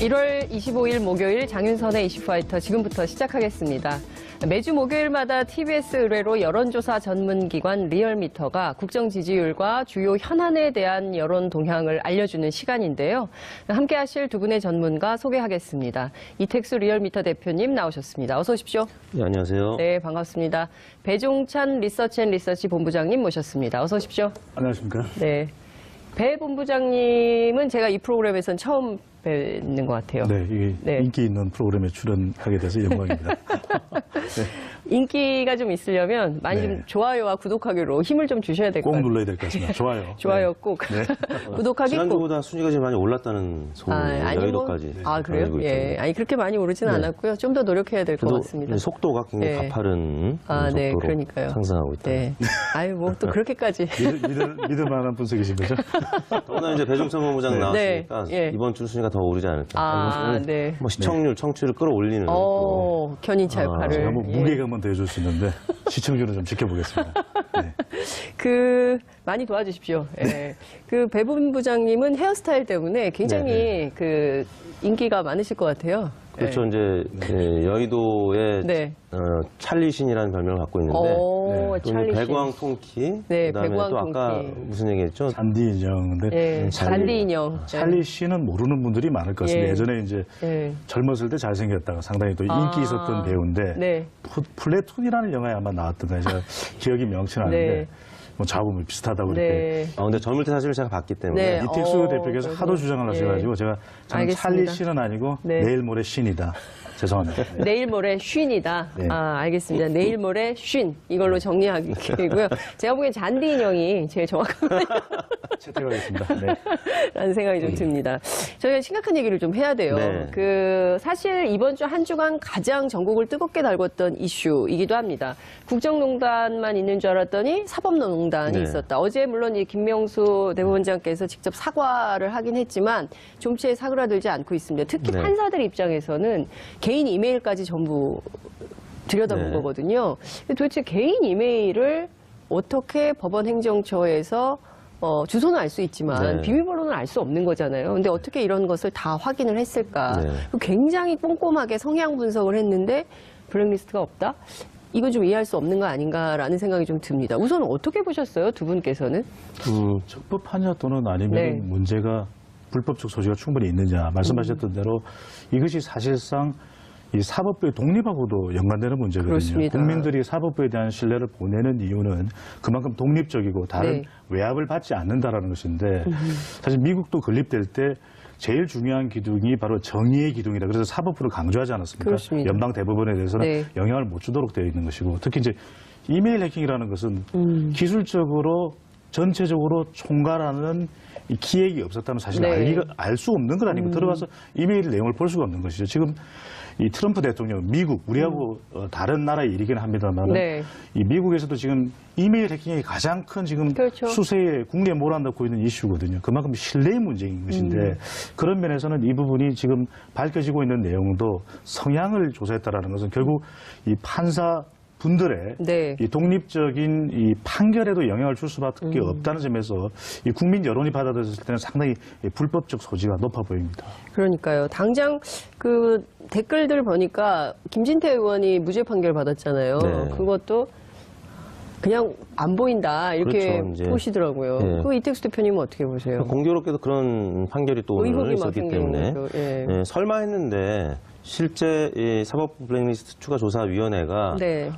1월 25일 목요일 장윤선의 이슈파이터 지금부터 시작하겠습니다. 매주 목요일마다 TBS 의뢰로 여론조사 전문기관 리얼미터가 국정 지지율과 주요 현안에 대한 여론 동향을 알려주는 시간인데요. 함께 하실 두 분의 전문가 소개하겠습니다. 이택수 리얼미터 대표님 나오셨습니다. 어서 오십시오. 네, 안녕하세요. 네, 반갑습니다. 배종찬 리서치앤리서치 본부장님 모셨습니다. 어서 오십시오. 안녕하십니까. 네. 배 본부장님은 제가 이 프로그램에서는 처음 뵙는 것 같아요. 네, 이게 네. 인기 있는 프로그램에 출연하게 돼서 영광입니다. 네. 인기가 좀 있으려면 많이 네. 좀 좋아요와 구독하기로 힘을 좀 주셔야 될 것 꼭 같아요. 눌러야 될 것 같습니다. 좋아요. 좋아요 네. 꼭. 네. 구독하기 꼭. 지난주보다 순위가 좀 많이 올랐다는 소문이에요. 아니, 여의도까지. 아, 그래요? 알고 예. 있거든요. 아니, 그렇게 많이 오르지는 네. 않았고요. 좀 더 노력해야 될 것 그래도 같습니다. 속도가 굉장히 네. 가파른 아, 네, 속도로 그러니까요. 상승하고 있다. 네. 아유, 뭐 또 그렇게까지. 믿을 만한 분석이신 거죠? 오늘 이제 배종찬 본부장 네. 나왔으니까 네. 예. 이번 주 순위가 더 오르지 않을까. 아, 네. 뭐 시청률, 청취를 끌어올리는. 견인차 역할을. 제가 뭐 예. 무게감은 더해줄 수 있는데 시청률은 좀 지켜보겠습니다. 네. 많이 도와주십시오. 예. 배 본부장님은 헤어스타일 때문에 굉장히 인기가 많으실 것 같아요. 그렇죠. 예. 이제 여의도에 네. 찰리신이라는 별명을 갖고 있는데 오, 또 찰리 씨. 배광 통키, 네, 그다음에 배광 또 아까 통키. 무슨 얘기했죠? 잔디 인형인데 예, 잔디 인형. 찰리 씨는 모르는 분들이 많을 것 같습니다. 예. 예전에 이제 예. 젊었을 때 잘생겼다가 상당히 또 인기 있었던 배우인데 네. 플래툰이라는 영화에 아마 나왔던 거예요. 제가 기억이 명치는 않은데 네. 뭐 잡음이 비슷하다고 이렇게 네. 근데 젊을 때 사실 제가 봤기 때문에 네. 이택수 대표께서 그래서, 하도 주장을 하셔가지고 제가 저는 알겠습니다. 찰리 씨는 아니고 네. 내일 모레 신이다. 죄송합니다. 네. 내일 모레 쉰이다. 네. 아, 알겠습니다. 내일 모레 쉰. 이걸로 정리하기고요. 제가 보기엔 잔디 인형이 제일 정확합니다. 채택하겠습니다. 네. 라는 생각이 좀 듭니다. 저희가 심각한 얘기를 좀 해야 돼요. 네. 사실 이번 주 한 주간 가장 전국을 뜨겁게 달궜던 이슈이기도 합니다. 국정농단만 있는 줄 알았더니 사법농단이 네. 있었다. 어제 물론 이 김명수 대법원장께서 직접 사과를 하긴 했지만 좀채 사그라들지 않고 있습니다. 특히 네. 판사들 입장에서는 개인 이메일까지 전부 들여다본 네. 거거든요. 근데 도대체 개인 이메일을 어떻게 법원 행정처에서 주소는 알 수 있지만 네. 비밀번호는 알 수 없는 거잖아요. 근데 어떻게 이런 것을 다 확인을 했을까? 네. 굉장히 꼼꼼하게 성향 분석을 했는데 블랙리스트가 없다? 이건 좀 이해할 수 없는 거 아닌가라는 생각이 좀 듭니다. 우선 어떻게 보셨어요? 두 분께서는? 적법하냐 또는 아니면 네. 문제가 불법적 소지가 충분히 있느냐 말씀하셨던 대로 이것이 사실상 이 사법부의 독립하고도 연관되는 문제거든요. 그렇습니다. 국민들이 사법부에 대한 신뢰를 보내는 이유는 그만큼 독립적이고 다른 네. 외압을 받지 않는다라는 것인데 사실 미국도 건립될 때 제일 중요한 기둥이 바로 정의의 기둥이다. 그래서 사법부를 강조하지 않았습니까? 그렇습니다. 연방 대법원에 대해서는 네. 영향을 못 주도록 되어 있는 것이고 특히 이제 이메일 해킹이라는 것은 기술적으로 전체적으로 총괄하는 이 기획이 없었다면 사실 네. 알 수 없는 건 아니고 들어가서 이메일 내용을 볼 수가 없는 것이죠. 지금 이 트럼프 대통령 미국 우리하고 다른 나라의 일이긴 합니다만 네. 이 미국에서도 지금 이메일 해킹이 가장 큰 지금 그렇죠. 수세에 국내에 몰아넣고 있는 이슈거든요. 그만큼 신뢰의 문제인 것인데 그런 면에서는 이 부분이 지금 밝혀지고 있는 내용도 성향을 조사했다라는 것은 결국 이 판사 분들의 네. 이 독립적인 이 판결에도 영향을 줄 수밖에 없다는 점에서 이 국민 여론이 받아들였을 때는 상당히 불법적 소지가 높아 보입니다. 그러니까요. 당장 댓글들 보니까 김진태 의원이 무죄 판결 받았잖아요. 네. 그것도 그냥 안 보인다 이렇게 그렇죠, 이제. 보시더라고요. 네. 이택수 대표님은 어떻게 보세요? 공교롭게도 그런 판결이 또 오늘 의혹이 막 있었기 생기는 때문에 거죠. 예. 설마 했는데 실제 이 사법부 블랙리스트 추가조사위원회가 네.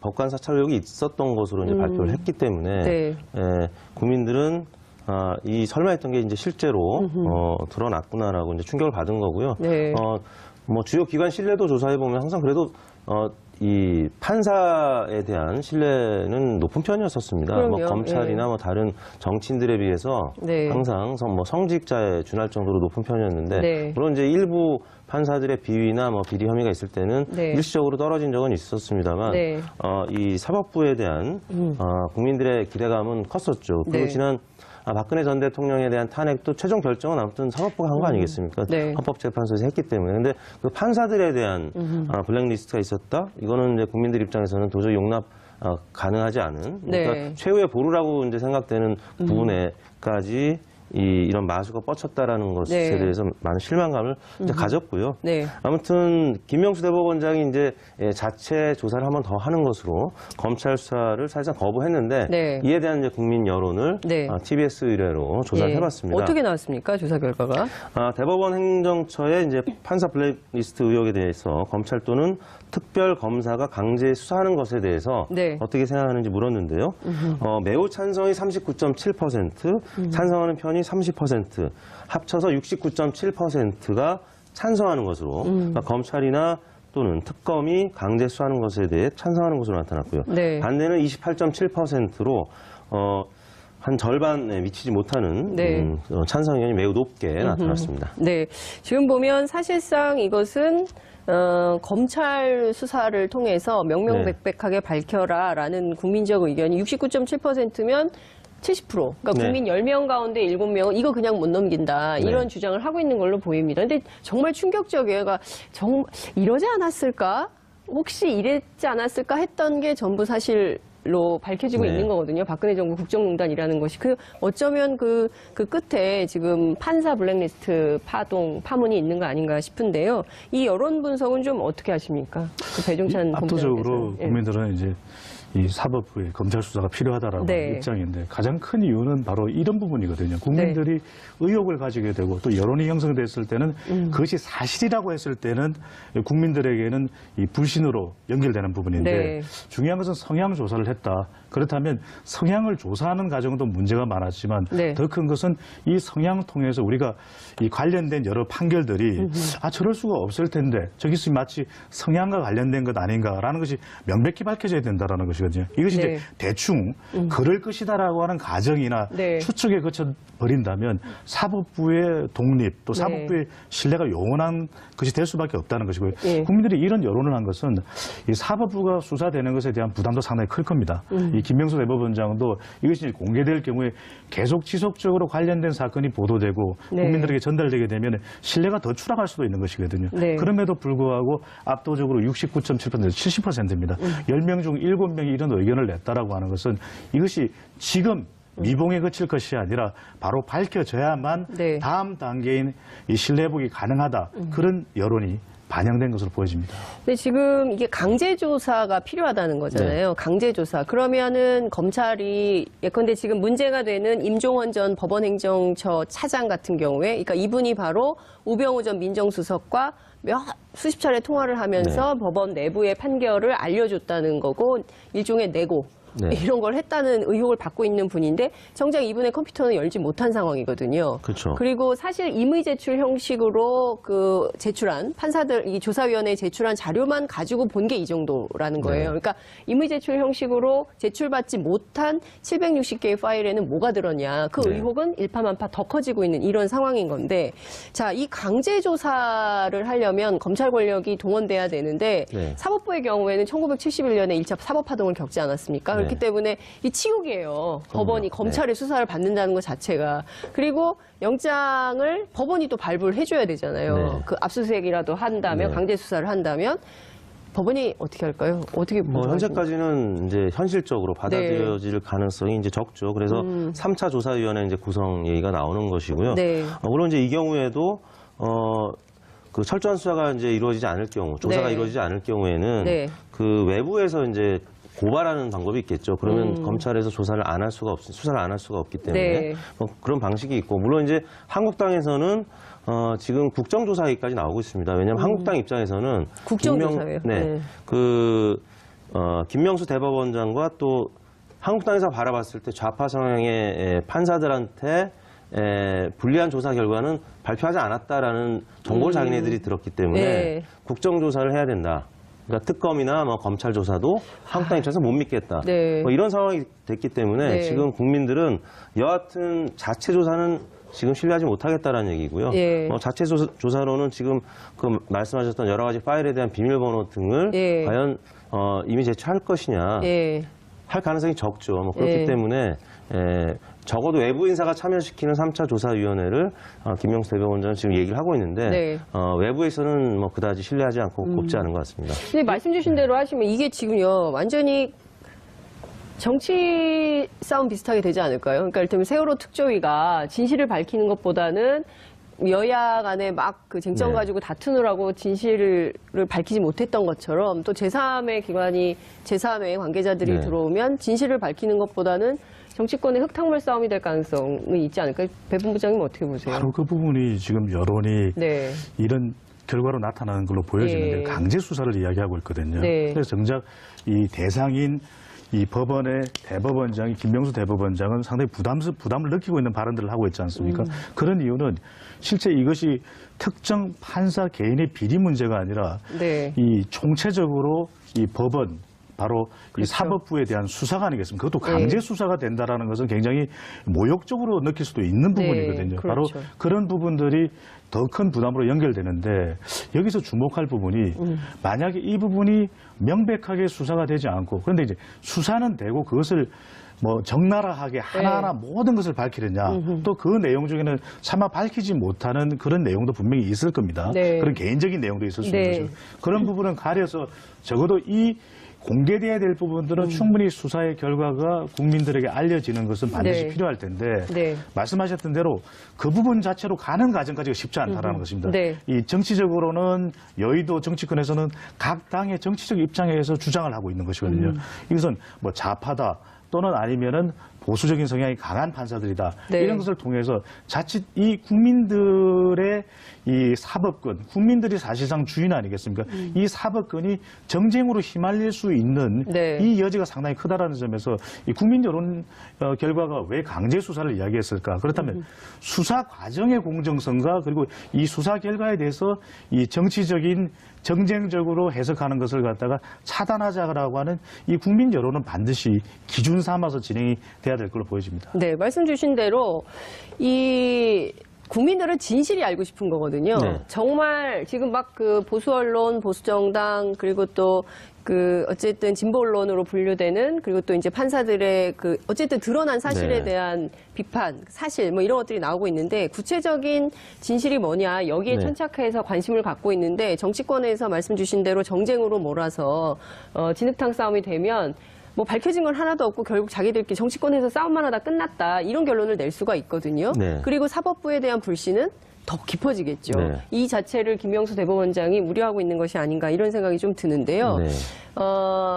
법관 사찰력이 있었던 것으로 이제 발표를 했기 때문에 네. 국민들은 이 설마 했던 게 이제 실제로 드러났구나라고 이제 충격을 받은 거고요. 네. 뭐 주요 기관 신뢰도 조사해 보면 항상 그래도 이 판사에 대한 신뢰는 높은 편이었었습니다. 뭐 그럼요. 검찰이나 예. 뭐 다른 정치인들에 비해서 네. 항상 뭐 성직자에 준할 정도로 높은 편이었는데 네. 물론 이제 일부 판사들의 비위나 뭐 비리 혐의가 있을 때는 네. 일시적으로 떨어진 적은 있었습니다만 네. 이 사법부에 대한 국민들의 기대감은 컸었죠. 그리고 네. 지난 박근혜 전 대통령에 대한 탄핵도 최종 결정은 아무튼 사법부가 한 거 아니겠습니까? 네. 헌법재판소에서 했기 때문에. 근데 그 판사들에 대한 블랙리스트가 있었다? 이거는 이제 국민들 입장에서는 도저히 용납 가능하지 않은. 그러니까 네. 최후의 보루라고 이제 생각되는 부분에까지 이런 마수가 뻗쳤다라는 것에 네. 대해서 많은 실망감을 이제 가졌고요. 네. 아무튼 김명수 대법원장이 이제 자체 조사를 한 번 더 하는 것으로 검찰 수사를 사실상 거부했는데 네. 이에 대한 이제 국민 여론을 네. TBS 의뢰로 조사를 예. 해봤습니다. 어떻게 나왔습니까? 조사 결과가? 대법원 행정처의 이제 판사 블랙리스트 의혹에 대해서 검찰 또는 특별 검사가 강제 수사하는 것에 대해서 네. 어떻게 생각하는지 물었는데요. 매우 찬성이 39.7%, 찬성하는 편이 30%, 합쳐서 69.7%가 찬성하는 것으로 그러니까 검찰이나 또는 특검이 강제 수사하는 것에 대해 찬성하는 것으로 나타났고요. 네. 반대는 28.7%로 한 절반에 미치지 못하는 네. 찬성 의견이 매우 높게 나타났습니다. 네. 지금 보면 사실상 이것은 검찰 수사를 통해서 명명백백하게 밝혀라라는 국민적 의견이 69.7%면 70%. 그러니까 네. 국민 10명 가운데 7명은 이거 그냥 못 넘긴다. 이런 네. 주장을 하고 있는 걸로 보입니다. 근데 정말 충격적이에요. 그러니까 이러지 않았을까? 혹시 이랬지 않았을까 했던 게 전부 사실로 밝혀지고 네. 있는 거거든요. 박근혜 정부 국정농단이라는 것이. 어쩌면 그 끝에 지금 판사 블랙리스트 파문이 있는 거 아닌가 싶은데요. 이 여론 분석은 좀 어떻게 하십니까? 그 배종찬 압도적으로 본부장께서는. 예. 국민들은 이제 이 사법부의 검찰 수사가 필요하다라는 네. 입장인데 가장 큰 이유는 바로 이런 부분이거든요. 국민들이 의혹을 가지게 되고 또 여론이 형성됐을 때는 그것이 사실이라고 했을 때는 국민들에게는 이 불신으로 연결되는 부분인데 네. 중요한 것은 성향 조사를 했다. 그렇다면 성향을 조사하는 과정도 문제가 많았지만 네. 더 큰 것은 이 성향을 통해서 우리가 이 관련된 여러 판결들이 저럴 수가 없을 텐데 저기서 마치 성향과 관련된 것 아닌가라는 것이 명백히 밝혀져야 된다라는 것이거든요. 이것이 네. 이제 대충 그럴 것이다라고 하는 가정이나 네. 추측에 그쳐 버린다면 사법부의 독립 또 사법부의 신뢰가 영원한 것이 될 수밖에 없다는 것이고요. 예. 국민들이 이런 여론을 한 것은 이 사법부가 수사되는 것에 대한 부담도 상당히 클 겁니다. 이 김명수 대법원장도 이것이 공개될 경우에 계속 지속적으로 관련된 사건이 보도되고 네. 국민들에게 전달되게 되면 신뢰가 더 추락할 수도 있는 것이거든요. 네. 그럼에도 불구하고 압도적으로 69.7%, 70%입니다. 10명 중 7명이 이런 의견을 냈다라고 하는 것은 이것이 지금 미봉에 그칠 것이 아니라 바로 밝혀져야만 네. 다음 단계인 이 신뢰 회복이 가능하다. 그런 여론이 반영된 것으로 보여집니다. 근데 지금 이게 강제조사가 필요하다는 거잖아요. 강제조사. 그러면은 검찰이 예컨대 지금 문제가 되는 임종원 전 법원행정처 차장 같은 경우에, 그러니까 이분이 바로 우병우 전 민정수석과 수십 차례 통화를 하면서 법원 내부의 판결을 알려줬다는 거고, 일종의 내고. 네. 이런 걸 했다는 의혹을 받고 있는 분인데 정작 이분의 컴퓨터는 열지 못한 상황이거든요. 그렇죠. 그리고 사실 임의 제출 형식으로 그 제출한 판사들 이 조사위원회에 제출한 자료만 가지고 본 게 이 정도라는 거예요. 네. 그러니까 임의 제출 형식으로 제출받지 못한 760개의 파일에는 뭐가 들었냐. 그 네. 의혹은 일파만파 더 커지고 있는 이런 상황인 건데 자, 이 강제 조사를 하려면 검찰 권력이 동원돼야 되는데 네. 사법부의 경우에는 1971년에 1차 사법파동을 겪지 않았습니까? 그렇기 네. 때문에 이 치욕이에요. 법원이 검찰의 수사를 받는다는 것 자체가. 그리고 영장을 법원이 또 발부를 해줘야 되잖아요. 네. 그 압수수색이라도 한다면, 네. 강제 수사를 한다면 법원이 어떻게 할까요? 어떻게 현재까지는 이제 현실적으로 받아들여질 가능성이 이제 적죠. 그래서 3차 조사위원회 이제 구성 얘기가 나오는 것이고요. 네. 물론 이제 이 경우에도 그 철저한 수사가 이제 이루어지지 않을 경우, 조사가 네. 이루어지지 않을 경우에는 네. 그 외부에서 이제 고발하는 방법이 있겠죠. 그러면 검찰에서 수사를 안 할 수가 없기 때문에 네. 그런 방식이 있고, 물론 이제 한국당에서는 지금 국정조사위까지 나오고 있습니다. 왜냐하면 한국당 입장에서는 국정조사예요. 네. 김명수 대법원장과 또 한국당에서 바라봤을 때 좌파 성향의 판사들한테 불리한 조사 결과는 발표하지 않았다라는 정보를 자기네들이 들었기 때문에 네. 국정조사를 해야 된다. 그러니까 특검이나 검찰 조사도 한국당 입장에서 못 믿겠다. 네. 이런 상황이 됐기 때문에 네. 지금 국민들은 여하튼 자체 조사는 지금 신뢰하지 못하겠다라는 얘기고요. 예. 자체 조사로는 지금 그 말씀하셨던 여러 가지 파일에 대한 비밀번호 등을 예. 과연 이미 제출할 것이냐 예. 할 가능성이 적죠. 그렇기 예. 때문에 적어도 외부 인사가 참여시키는 3차 조사위원회를 김명수 대법원장은 지금 얘기를 하고 있는데 네. 외부에서는 그다지 신뢰하지 않고 곱지 않은 것 같습니다. 근데 말씀 주신 대로 하시면 이게 지금요 완전히 정치 싸움 비슷하게 되지 않을까요? 그러니까 이를테면 세월호 특조위가 진실을 밝히는 것보다는 여야 간에 막 그 쟁점 네. 가지고 다투느라고 진실을 밝히지 못했던 것처럼 또 제3의 기관이 제3의 관계자들이 네. 들어오면 진실을 밝히는 것보다는 정치권의 흙탕물 싸움이 될 가능성이 있지 않을까요? 배 본부장님 어떻게 보세요? 바로 그 부분이 지금 여론이 네. 이런 결과로 나타나는 걸로 보여지는데 예. 강제 수사를 이야기하고 있거든요. 네. 그래서 정작 이 대상인 이 법원의 대법원장이 김명수 대법원장은 상당히 부담을 느끼고 있는 발언들을 하고 있지 않습니까? 그런 이유는 실제 이것이 특정 판사 개인의 비리 문제가 아니라 네. 이 총체적으로 이 법원 바로 이 그렇죠. 사법부에 대한 수사가 아니겠습니까? 그것도 강제 수사가 된다라는 것은 굉장히 모욕적으로 느낄 수도 있는 네, 부분이거든요. 바로 그렇죠. 그런 부분들이 더 큰 부담으로 연결되는데 여기서 주목할 부분이 만약에 이 부분이 명백하게 수사가 되지 않고 그런데 이제 수사는 되고 그것을 뭐 적나라하게 하나하나 모든 것을 밝히느냐 또 그 내용 중에는 차마 밝히지 못하는 그런 내용도 분명히 있을 겁니다. 네. 그런 개인적인 내용도 있을 수 네. 있는 거죠. 그런 부분은 가려서 적어도 이 공개돼야 될 부분들은 충분히 수사의 결과가 국민들에게 알려지는 것은 반드시 네. 필요할 텐데 네. 말씀하셨던 대로 그 부분 자체로 가는 과정까지가 쉽지 않다라는 것입니다. 네. 이 정치적으로는 여의도 정치권에서는 각 당의 정치적 입장에서 주장을 하고 있는 것이거든요. 이것은 뭐 좌파다 또는 아니면은 보수적인 성향이 강한 판사들이다. 네. 이런 것을 통해서 자칫 이 국민들의 이 사법권, 국민들이 사실상 주인 아니겠습니까? 이 사법권이 정쟁으로 휘말릴 수 있는 네. 이 여지가 상당히 크다라는 점에서 이 국민 여론 결과가 왜 강제 수사를 이야기했을까? 그렇다면 수사 과정의 공정성과 그리고 이 수사 결과에 대해서 이 정치적인 정쟁적으로 해석하는 것을 갖다가 차단하자라고 하는 이 국민 여론은 반드시 기준 삼아서 진행이 돼야 될 걸로 보여집니다. 네, 말씀 주신 대로 이 국민들은 진실이 알고 싶은 거거든요. 네. 정말 지금 막 그 보수 언론, 보수 정당 그리고 또 그 어쨌든 진보 언론으로 분류되는 그리고 또 이제 판사들의 그 어쨌든 드러난 사실에 네. 대한 비판, 사실 뭐 이런 것들이 나오고 있는데 구체적인 진실이 뭐냐 여기에 네. 천착해서 관심을 갖고 있는데 정치권에서 말씀 주신 대로 정쟁으로 몰아서 진흙탕 싸움이 되면 뭐 밝혀진 건 하나도 없고 결국 자기들끼리 정치권에서 싸움만 하다 끝났다 이런 결론을 낼 수가 있거든요. 네. 그리고 사법부에 대한 불신은 더 깊어지겠죠. 네. 이 자체를 김명수 대법원장이 우려하고 있는 것이 아닌가 이런 생각이 좀 드는데요. 네.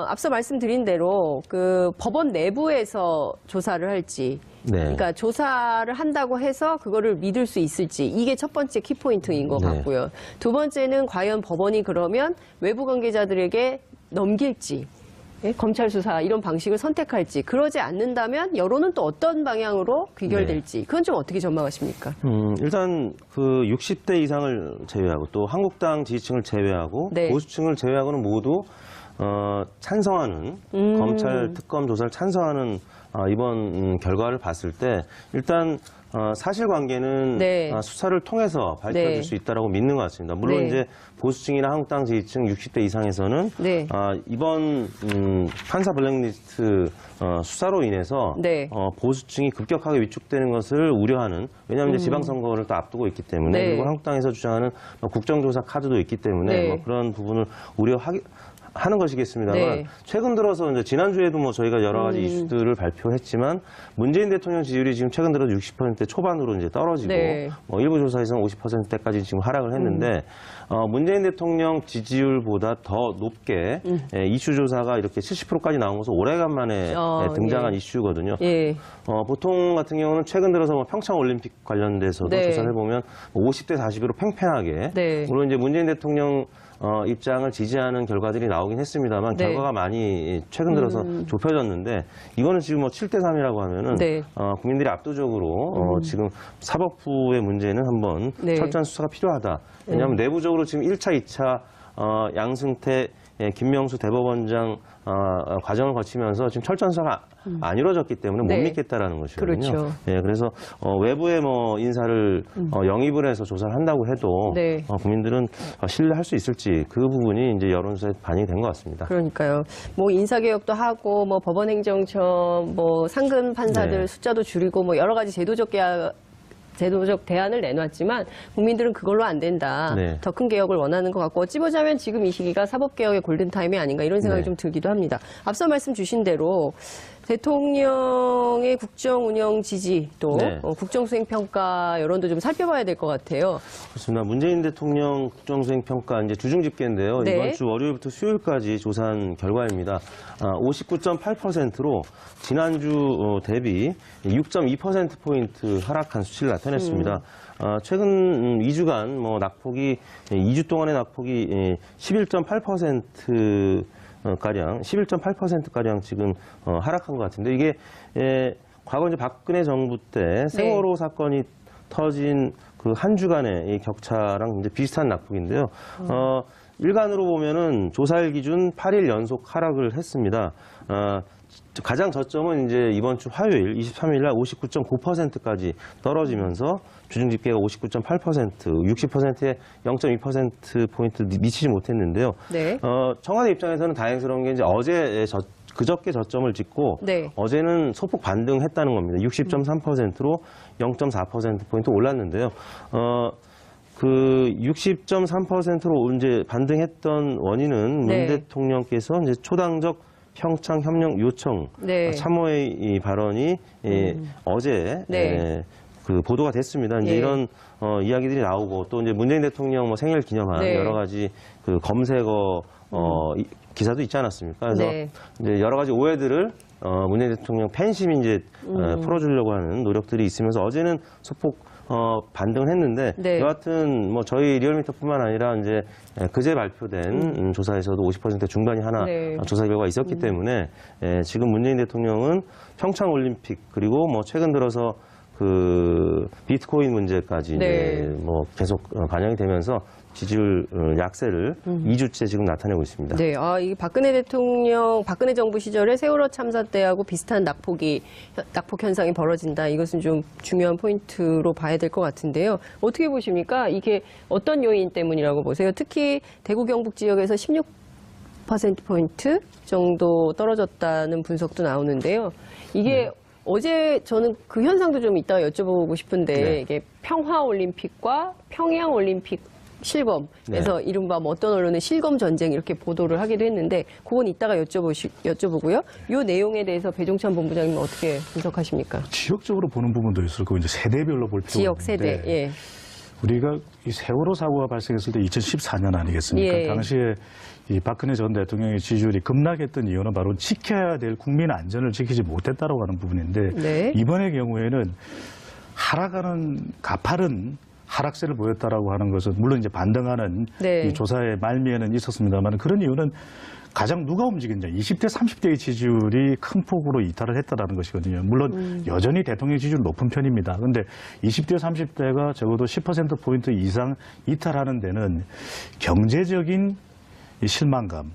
앞서 말씀드린 대로 그 법원 내부에서 조사를 할지 네. 그러니까 조사를 한다고 해서 그거를 믿을 수 있을지 이게 첫 번째 키포인트인 것 네. 같고요. 두 번째는 과연 법원이 그러면 외부 관계자들에게 넘길지 예? 검찰 수사 이런 방식을 선택할지 그러지 않는다면 여론은 또 어떤 방향으로 귀결될지 그건 좀 어떻게 전망하십니까? 일단 그 60대 이상을 제외하고 또 한국당 지지층을 제외하고 네. 보수층을 제외하고는 모두 찬성하는 검찰 특검 조사를 찬성하는 이번 결과를 봤을 때 일단 사실관계는 네. 수사를 통해서 밝혀질 네. 수 있다라고 믿는 것 같습니다. 물론 네. 이제 보수층이나 한국당 지지층 60대 이상에서는 네. 이번 판사 블랙리스트 수사로 인해서 네. 보수층이 급격하게 위축되는 것을 우려하는 왜냐하면 이제 지방선거를 또 앞두고 있기 때문에 네. 그리고 한국당에서 주장하는 국정조사 카드도 있기 때문에 네. 뭐 그런 부분을 하는 것이겠습니다만 네. 최근 들어서 이제 지난주에도 뭐 저희가 여러 가지 이슈들을 발표했지만 문재인 대통령 지지율이 지금 최근 들어 60% 초반으로 이제 떨어지고 네. 일부 조사에서는 50%대까지 지금 하락을 했는데 문재인 대통령 지지율보다 더 높게 이슈 조사가 이렇게 70%까지 나온 것은 오래간만에 등장한 이슈거든요. 예. 보통 같은 경우는 최근 들어서 뭐 평창 올림픽 관련돼서도 네. 조사를 해보면 50대 40으로 팽팽하게 네. 물론 이제 문재인 대통령 입장을 지지하는 결과들이 나오긴 했습니다만 네. 결과가 많이 최근 들어서 좁혀졌는데 이거는 지금 뭐 7대 3이라고 하면은 네. 국민들이 압도적으로 지금 사법부의 문제는 한번 네. 철저한 수사가 필요하다. 왜냐하면 내부적으로 지금 1차, 2차 양승태, 김명수 대법원장 과정을 거치면서 지금 철저한 수사가 안 이루어졌기 때문에 네. 못 믿겠다라는 것이거든요. 그렇죠. 예, 그래서 외부의 뭐 인사를 영입을 해서 조사를 한다고 해도 네. 국민들은 신뢰할 수 있을지 그 부분이 이제 여론조사에 반영이 된 것 같습니다. 그러니까요. 뭐 인사개혁도 하고 뭐 법원행정처 뭐 상근 판사들 네. 숫자도 줄이고 뭐 여러 가지 제도적 대안을 내놨지만 국민들은 그걸로 안 된다. 네. 더 큰 개혁을 원하는 것 같고 어찌 보자면 지금 이 시기가 사법개혁의 골든타임이 아닌가 이런 생각이 네. 좀 들기도 합니다. 앞서 말씀 주신 대로 대통령의 국정 운영 지지 또 네. 국정 수행 평가 여론도 좀 살펴봐야 될 것 같아요. 그렇습니다. 문재인 대통령 국정수행 평가 이제 주중 집계인데요. 네. 이번 주 월요일부터 수요일까지 조사한 결과입니다. 59.8%로 지난주 대비 6.2%포인트 하락한 수치를 나타냈습니다. 최근 2주간 낙폭이 2주 동안의 낙폭이 11.8%가량 지금 하락한 것 같은데 이게 과거 이제 박근혜 정부 때 세월호 사건이 터진 그 한 주간의 이 격차랑 이제 비슷한 낙폭인데요. 일간으로 보면은 조사일 기준 8일 연속 하락을 했습니다. 가장 저점은 이제 이번 주 화요일 23일 날 59.9%까지 떨어지면서 주중 집계가 59.8%, 60%에 0.2%포인트 미치지 못했는데요. 네. 청와대 입장에서는 다행스러운 게 이제 어제 그저께 저점을 찍고 네. 어제는 소폭 반등했다는 겁니다. 60.3%로 0.4%포인트 올랐는데요. 그 60.3%로 이제 반등했던 원인은 네. 문 대통령께서 이제 초당적 평창 협력 요청 네. 참모의 이 발언이 어제 네. 그 보도가 됐습니다. 이제 예. 이런 이야기들이 나오고 또 이제 문재인 대통령 생일 기념한 네. 여러 가지 그 검색어 기사도 있지 않았습니까? 그래서 네. 이제 여러 가지 오해들을 문재인 대통령 팬심이 이제 풀어주려고 하는 노력들이 있으면서 어제는 소폭 반등을 했는데 네. 여하튼 뭐 저희 리얼미터뿐만 아니라 이제 그제 발표된 조사에서도 50% 중반이 하나 네. 조사 결과가 있었기 때문에 지금 문재인 대통령은 평창 올림픽 그리고 뭐 최근 들어서 그 비트코인 문제까지 네. 이제 뭐 계속 반영이 되면서 지지율 약세를 2주째 지금 나타내고 있습니다. 네, 이 박근혜 정부 시절에 세월호 참사 때하고 비슷한 낙폭 현상이 벌어진다. 이것은 좀 중요한 포인트로 봐야 될 것 같은데요. 어떻게 보십니까? 이게 어떤 요인 때문이라고 보세요? 특히 대구 경북 지역에서 16%포인트 정도 떨어졌다는 분석도 나오는데요. 이게 어제 저는 그 현상도 좀 이따가 여쭤보고 싶은데 네. 이게 평화올림픽과 평양올림픽 실검에서 이른바 뭐 어떤 언론은 실검 전쟁 이렇게 보도를 하기도 했는데 그건 이따가 여쭤보고요. 이 내용에 대해서 배종찬 본부장님은 어떻게 분석하십니까? 지역적으로 보는 부분도 있을 거고 이제 세대별로 볼 필요가 지역 세대. 있는데 예. 우리가 이 세월호 사고가 발생했을 때 2014년 아니겠습니까? 예. 당시에 이 박근혜 전 대통령의 지지율이 급락했던 이유는 바로 지켜야 될 국민 안전을 지키지 못했다라고 하는 부분인데 네. 이번의 경우에는 하락하는 가파른 하락세를 보였다라고 하는 것은 물론 이제 반등하는 네. 이 조사의 말미에는 있었습니다만 그런 이유는 가장 누가 움직였냐 20대 30대의 지지율이 큰 폭으로 이탈을 했다라는 것이거든요. 물론 여전히 대통령 지지율 높은 편입니다. 그런데 20대 30대가 적어도 10%포인트 이상 이탈하는 데는 경제적인 이 실망감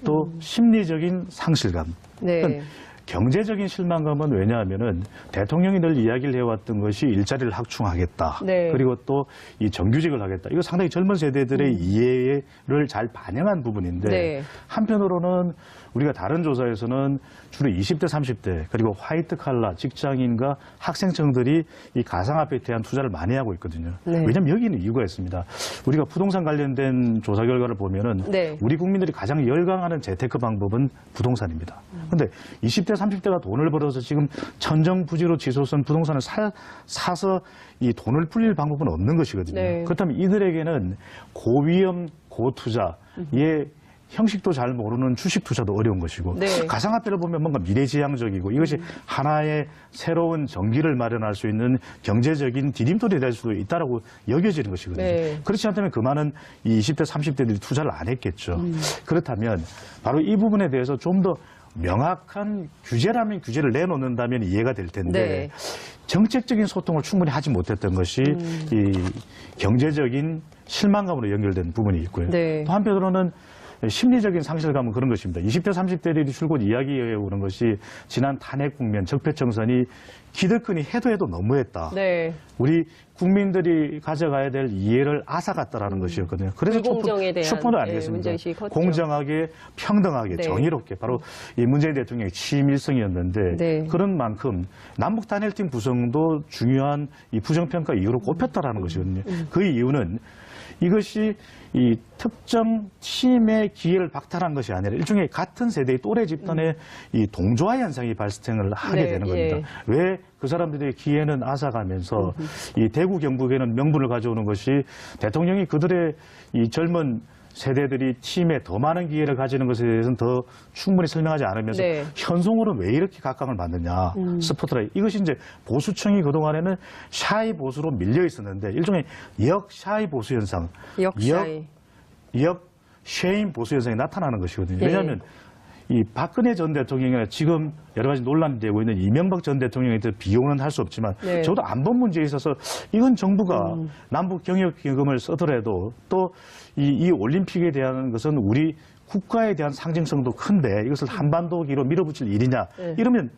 또 심리적인 상실감. 네. 그러니까 경제적인 실망감은 왜냐하면은 대통령이 늘 이야기를 해왔던 것이 일자리를 확충하겠다. 네. 그리고 또 이 정규직을 하겠다. 이거 상당히 젊은 세대들의 이해를 잘 반영한 부분인데 네. 한편으로는 우리가 다른 조사에서는 주로 20대, 30대 그리고 화이트 칼라 직장인과 학생층들이 이 가상화폐에 대한 투자를 많이 하고 있거든요. 네. 왜냐하면 여기는 이유가 있습니다. 우리가 부동산 관련된 조사 결과를 보면은 네. 우리 국민들이 가장 열광하는 재테크 방법은 부동산입니다. 그런데 20대, 30대가 돈을 벌어서 지금 천정부지로 지소선 부동산을 사서 이 돈을 불릴 방법은 없는 것이거든요. 네. 그렇다면 이들에게는 고위험, 고투자의 형식도 잘 모르는 주식 투자도 어려운 것이고 네. 가상화폐를 보면 뭔가 미래지향적이고 이것이 하나의 새로운 전기를 마련할 수 있는 경제적인 디딤돌이 될 수도 있다라고 여겨지는 것이거든요. 네. 그렇지 않다면 그 많은 이 20대, 30대들이 투자를 안 했겠죠. 그렇다면 바로 이 부분에 대해서 좀 더 명확한 규제라면 규제를 내놓는다면 이해가 될 텐데 네. 정책적인 소통을 충분히 하지 못했던 것이 이 경제적인 실망감으로 연결된 부분이 있고요. 네. 또 한편으로는 심리적인 상실감은 그런 것입니다. 20대, 30대들이 줄곧 이야기해 오는 것이 지난 탄핵 국면, 적폐청산이 기득권이 해도 너무했다. 네. 우리 국민들이 가져가야 될 이해를 앗아갔다라는 것이었거든요. 그래서 불공정에 대한 촛불을 예, 아니겠습니까? 문제의식이 컸죠. 공정하게, 평등하게, 네. 정의롭게 바로 이 문재인 대통령의 취임 일성이었는데 네. 그런 만큼 남북 단일팀 구성도 중요한 이 부정평가 이유로 꼽혔다라는 것이거든요. 그 이유는 이것이 이 특정 팀의 기회를 박탈한 것이 아니라 일종의 같은 세대의 또래 집단의 이 동조화 현상이 발생을 하게 네, 되는 겁니다. 예. 왜 그 사람들의 기회는 앗아가면서 이 대구 경북에는 명분을 가져오는 것이 대통령이 그들의 이 젊은 세대들이 팀에 더 많은 기회를 가지는 것에 대해서는 더 충분히 설명하지 않으면서 네. 현송으로는 왜 이렇게 각광을 받느냐 스포트라이트 이것이 이제 보수층이 그동안에는 샤이 보수로 밀려 있었는데 일종의 역 샤이 보수 현상 역사의 역 쉐임 보수 현상이 나타나는 것이거든요. 예. 왜냐하면 이 박근혜 전 대통령이나 지금 여러 가지 논란이 되고 있는 이명박 전 대통령에 대해 비용은 할 수 없지만 네. 저도 안보 문제에 있어서 이건 정부가 남북 경협기금을 쓰더라도 또 이 올림픽에 대한 것은 우리 국가에 대한 상징성도 큰데 이것을 한반도기로 밀어붙일 일이냐 네. 이러면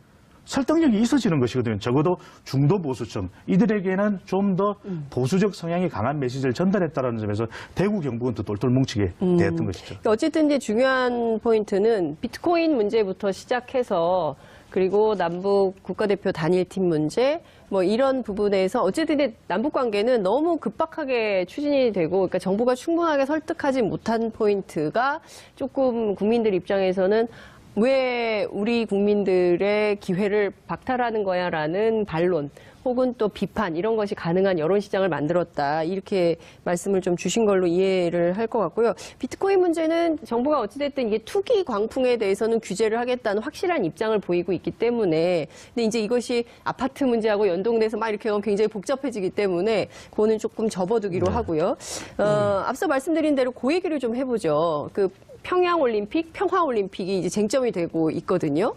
설득력이 있어지는 것이거든요. 적어도 중도 보수층 이들에게는 좀 더 보수적 성향이 강한 메시지를 전달했다는 점에서 대구 경북은 또 똘똘 뭉치게 됐던 것이죠. 어쨌든 이제 중요한 포인트는 비트코인 문제부터 시작해서 그리고 남북 국가대표 단일팀 문제 뭐 이런 부분에서 어쨌든 이제 남북 관계는 너무 급박하게 추진이 되고 그러니까 정부가 충분하게 설득하지 못한 포인트가 조금 국민들 입장에서는 왜 우리 국민들의 기회를 박탈하는 거야라는 반론 혹은 또 비판 이런 것이 가능한 여론시장을 만들었다 이렇게 말씀을 좀 주신 걸로 이해를 할 것 같고요. 비트코인 문제는 정부가 어찌됐든 이게 투기 광풍에 대해서는 규제를 하겠다는 확실한 입장을 보이고 있기 때문에 근데 이제 이것이 아파트 문제하고 연동돼서 막 이렇게 하면 굉장히 복잡해지기 때문에 그거는 조금 접어두기로 하고요. 앞서 말씀드린 대로 그 얘기를 좀 해보죠. 그 평양올림픽, 평화올림픽이 이제 쟁점이 되고 있거든요.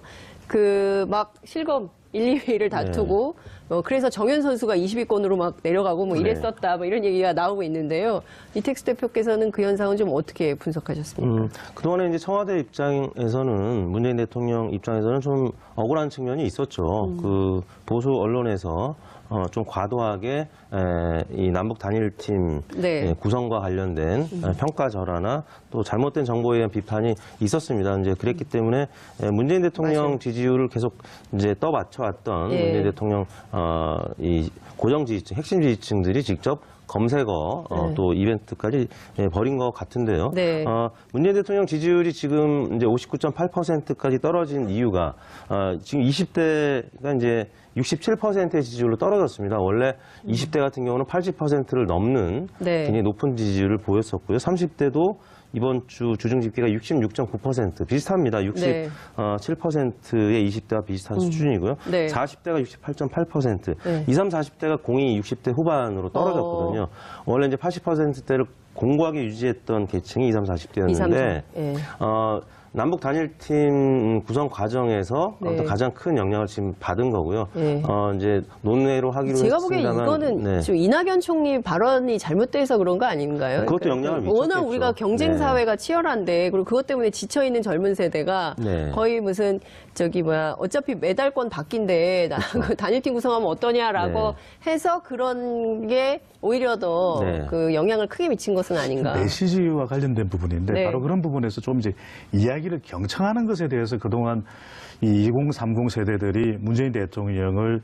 그 막 실검 1, 2위를 다투고 그래서 정현 선수가 20위권으로 막 내려가고 뭐 이랬었다 뭐 이런 얘기가 나오고 있는데요. 이택수 대표께서는 그 현상은 좀 어떻게 분석하셨습니까? 그동안에 이제 청와대 입장에서는 문재인 대통령 입장에서는 좀 억울한 측면이 있었죠. 그 보수 언론에서 좀 과도하게 이 남북 단일팀 네. 구성과 관련된 평가 절하나 또 잘못된 정보에 대한 비판이 있었습니다. 이제 그랬기 때문에 문재인 대통령 맞아요. 지지율을 계속 이제 떠받쳐왔던 예. 문재인 대통령 이 고정 지지층, 핵심 지지층들이 직접 검색어 또 이벤트까지 벌인 것 같은데요. 네. 문재인 대통령 지지율이 지금 이제 59.8%까지 떨어진 이유가 지금 20대가 이제 67%의 지지율로 떨어졌습니다. 원래 20대 같은 경우는 80%를 넘는 네. 굉장히 높은 지지율을 보였었고요. 30대도 이번 주 주중 집계가 66.9% 비슷합니다. 67%의 20대와 비슷한 수준이고요. 네. 40대가 68.8%, 네. 20, 30대가 공이 60대 후반으로 떨어졌거든요. 원래 이제 80%대를 공고하게 유지했던 계층이 20, 30대였는데 2, 3, 4. 예. 남북 단일팀 구성 과정에서 네. 어떤 가장 큰 영향을 지금 받은 거고요. 네. 이제 논외로 하기로 제가 보기엔 했습니다만 이거는 네. 좀 이낙연 총리 발언이 잘못돼서 그런 거 아닌가요? 그것도 영향을 워낙 미쳤겠죠. 우리가 경쟁 사회가 치열한데 그리고 그것 때문에 지쳐 있는 젊은 세대가 네. 거의 무슨 어차피 메달권 받기인데 나 그 단일팀 구성하면 어떠냐라고 네. 해서 그런 게 오히려 더 네. 그 영향을 크게 미친 것은 아닌가. 메시지와 관련된 부분인데 네. 바로 그런 부분에서 좀 이제 이야기를 경청하는 것에 대해서 그동안 이 2030 세대들이 문재인 대통령을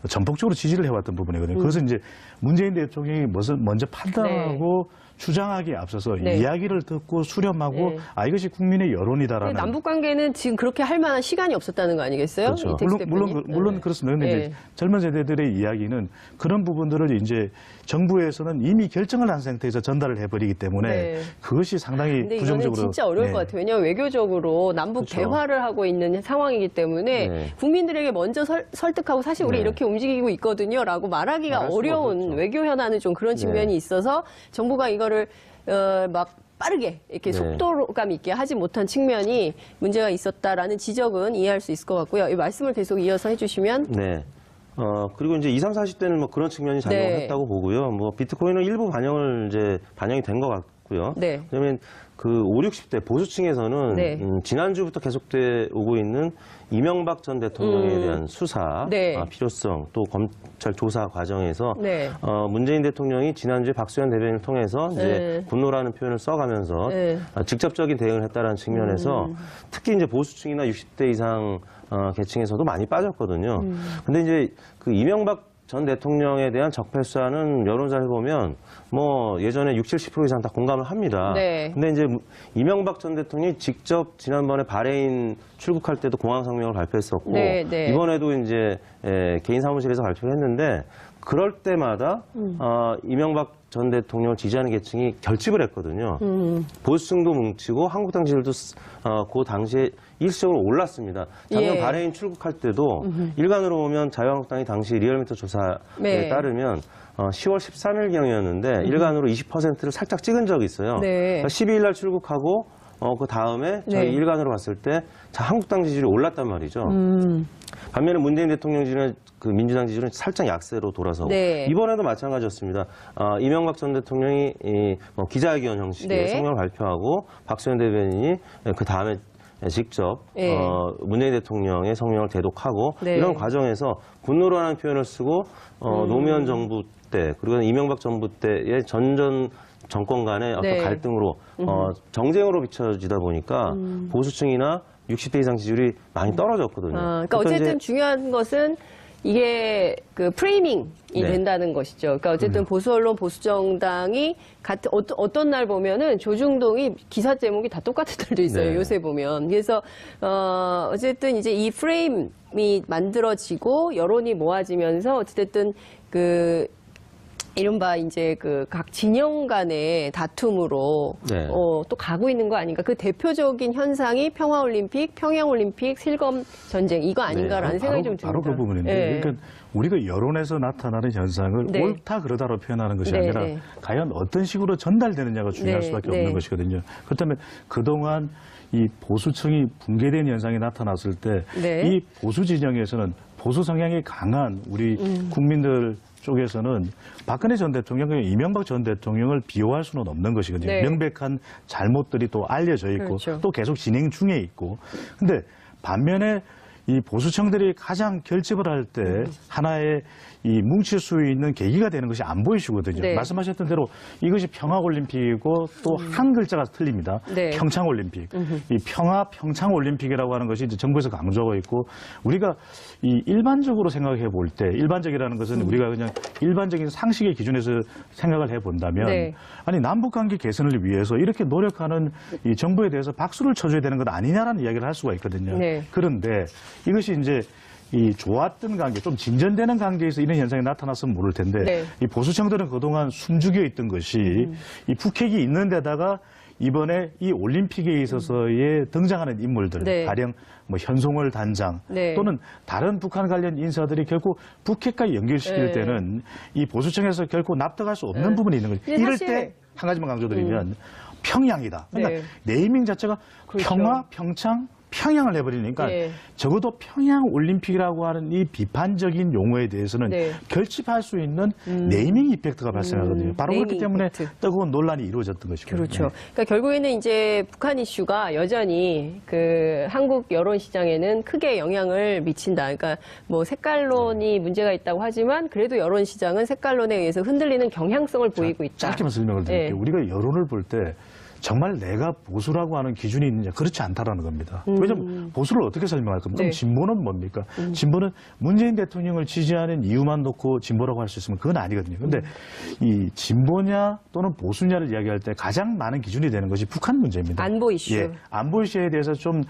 전폭적으로 지지를 해왔던 부분이거든요. 그것은 이제 문재인 대통령이 먼저 판단하고 주장하기에 앞서서 네. 이야기를 듣고 수렴하고 네. 이것이 국민의 여론이다라는. 남북 관계는 지금 그렇게 할 만한 시간이 없었다는 거 아니겠어요? 그렇죠. 이택수 대표님? 물론 그렇습니다. 그런데 네. 이제 젊은 세대들의 이야기는 그런 부분들을 이제 정부에서는 이미 결정을 한 상태에서 전달을 해버리기 때문에 네. 그것이 상당히 근데 부정적으로. 이거는 진짜 어려울 네. 것 같아요. 왜냐하면 외교적으로 남북 그렇죠. 대화를 하고 있는 상황이기 때문에 네. 국민들에게 먼저 설득하고 사실 우리 네. 이렇게 움직이고 있거든요라고 말하기가 말할 수가 어려운 없죠. 외교 현안은 좀 그런 측면이 네. 있어서 정부가 이거를 막 빠르게 이렇게 네. 속도감 있게 하지 못한 측면이 문제가 있었다라는 지적은 이해할 수 있을 것 같고요. 이 말씀을 계속 이어서 해주시면 네. 그리고 이제 20, 40대는 뭐 그런 측면이 작용했다고 보고요. 뭐 비트코인은 일부 반영이 된 것 고요. 네. 그러면 그 5, 60대 보수층에서는 네. 지난주부터 계속돼 오고 있는 이명박 전 대통령에 대한 수사 네. 필요성, 또 검찰 조사 과정에서 네. 문재인 대통령이 지난주에 박수현 대변인을 통해서 이제 네. 분노라는 표현을 써가면서 네. 직접적인 대응을 했다는 측면에서 특히 이제 보수층이나 60대 이상 계층에서도 많이 빠졌거든요. 근데 이제 그 이명박 전 대통령에 대한 적폐 수사는 여론조사를 해보면 뭐 예전에 60, 70% 이상 다 공감을 합니다. 네. 근데 이제 이명박 전 대통령이 직접 지난번에 바레인 출국할 때도 공항 성명을 발표했었고 네, 네. 이번에도 이제 개인 사무실에서 발표를 했는데 그럴 때마다 이명박 전 대통령을 지지하는 계층이 결집을 했거든요. 보수층도 뭉치고 한국당 지지율도 그 당시에 일시적으로 올랐습니다. 작년 예. 바레인 출국할 때도 일간으로 보면 자유한국당이 당시 리얼미터 조사에 네. 따르면 10월 13일경이었는데 일간으로 20%를 살짝 찍은 적이 있어요. 네. 그러니까 12일 날 출국하고 그 다음에 저희 네. 일간으로 봤을 때 한국당 지지율이 올랐단 말이죠. 반면에 문재인 대통령 지지율은 그 민주당 지지율은 살짝 약세로 돌아서고 네. 이번에도 마찬가지였습니다. 이명박 전 대통령이 기자회견 형식의 네. 성명을 발표하고 박수현 대변인이 그 다음에 직접 네. 문재인 대통령의 성명을 대독하고 네. 이런 과정에서 분노라는 표현을 쓰고 노무현 정부 때 그리고 이명박 정부 때의 전전 정권 간의 어떤 네. 갈등으로 정쟁으로 비춰지다 보니까 보수층이나 60대 이상 지지율이 많이 떨어졌거든요. 그러니까 어쨌든 중요한 것은 이게 그 프레이밍이 네. 된다는 것이죠. 그러니까 어쨌든 보수 언론, 보수 정당이 같은 어떤 날 보면은 조중동이 기사 제목이 다 똑같은 날도 있어요. 네. 요새 보면. 그래서 어쨌든 이제 이 프레임이 만들어지고 여론이 모아지면서 어쨌든 그 이른바 이제 그 각 진영 간의 다툼으로 네. 또 가고 있는 거 아닌가. 그 대표적인 현상이 평화올림픽, 평양올림픽, 실검 전쟁 이거 아닌가라는 생각이 좀 듭니다. 바로 그 부분인데, 네. 그러니까 우리가 여론에서 나타나는 현상을 네. 옳다 그러다로 표현하는 것이 네, 아니라 네. 과연 어떤 식으로 전달되느냐가 중요할 네, 수밖에 네. 없는 것이거든요. 그렇다면 그동안 이 보수층이 붕괴된 현상이 나타났을 때 이 네. 보수 진영에서는 보수 성향이 강한 우리 국민들 쪽에서는 박근혜 전 대통령, 이명박 전 대통령을 비호할 수는 없는 것이거든요. 네. 명백한 잘못들이 또 알려져 있고 그렇죠. 또 계속 진행 중에 있고. 근데 반면에 이 보수층들이 가장 결집을 할 때 하나의 이 뭉칠 수 있는 계기가 되는 것이 안보 이슈거든요. 네. 말씀하셨던 대로 이것이 평화올림픽이고 또 한 글자가 틀립니다. 네. 평창올림픽. 이 평창올림픽이라고 하는 것이 이제 정부에서 강조하고 있고 우리가 이 일반적으로 생각해 볼 때 일반적이라는 것은 우리가 그냥 일반적인 상식의 기준에서 생각을 해 본다면 네. 아니 남북관계 개선을 위해서 이렇게 노력하는 이 정부에 대해서 박수를 쳐줘야 되는 것 아니냐라는 이야기를 할 수가 있거든요. 네. 그런데 이것이 이제 이 좋았던 관계, 좀 진전되는 관계에서 이런 현상이 나타났으면 모를 텐데 네. 이 보수층들은 그동안 숨죽여 있던 것이 이 북핵이 있는 데다가 이번에 이 올림픽에 있어서의 등장하는 인물들, 네. 가령 뭐 현송월 단장 네. 또는 다른 북한 관련 인사들이 결국 북핵과 연결시킬 네. 때는 이 보수층에서 결코 납득할 수 없는 부분이 있는 거죠. 근데 이럴 사실- 때 한 가지만 강조드리면 평양이다. 그러니까 네. 네이밍 자체가 그렇죠. 평화, 평창, 평양을 해버리니까 네. 적어도 평양 올림픽이라고 하는 이 비판적인 용어에 대해서는 네. 결집할 수 있는 네이밍 이펙트가 발생하거든요. 바로 그렇기 네이밍 때문에 이펙트. 뜨거운 논란이 이루어졌던 것이고요. 그렇죠. 네. 그러니까 결국에는 이제 북한 이슈가 여전히 그 한국 여론 시장에는 크게 영향을 미친다. 그러니까 뭐 색깔론이 문제가 있다고 하지만 그래도 여론 시장은 색깔론에 의해서 흔들리는 경향성을 보이고 있다. 짧게만 설명을 드릴게요. 네. 우리가 여론을 볼 때 정말 내가 보수라고 하는 기준이 있느냐 그렇지 않다라는 겁니다. 왜냐하면 보수를 어떻게 설명할 겁니까? 그럼 네. 진보는 뭡니까? 진보는 문재인 대통령을 지지하는 이유만 놓고 진보라고 할 수 있으면 그건 아니거든요. 근데 이 진보냐 또는 보수냐를 이야기할 때 가장 많은 기준이 되는 것이 북한 문제입니다. 안보 이슈. 예, 안보 이슈에 대해서 좀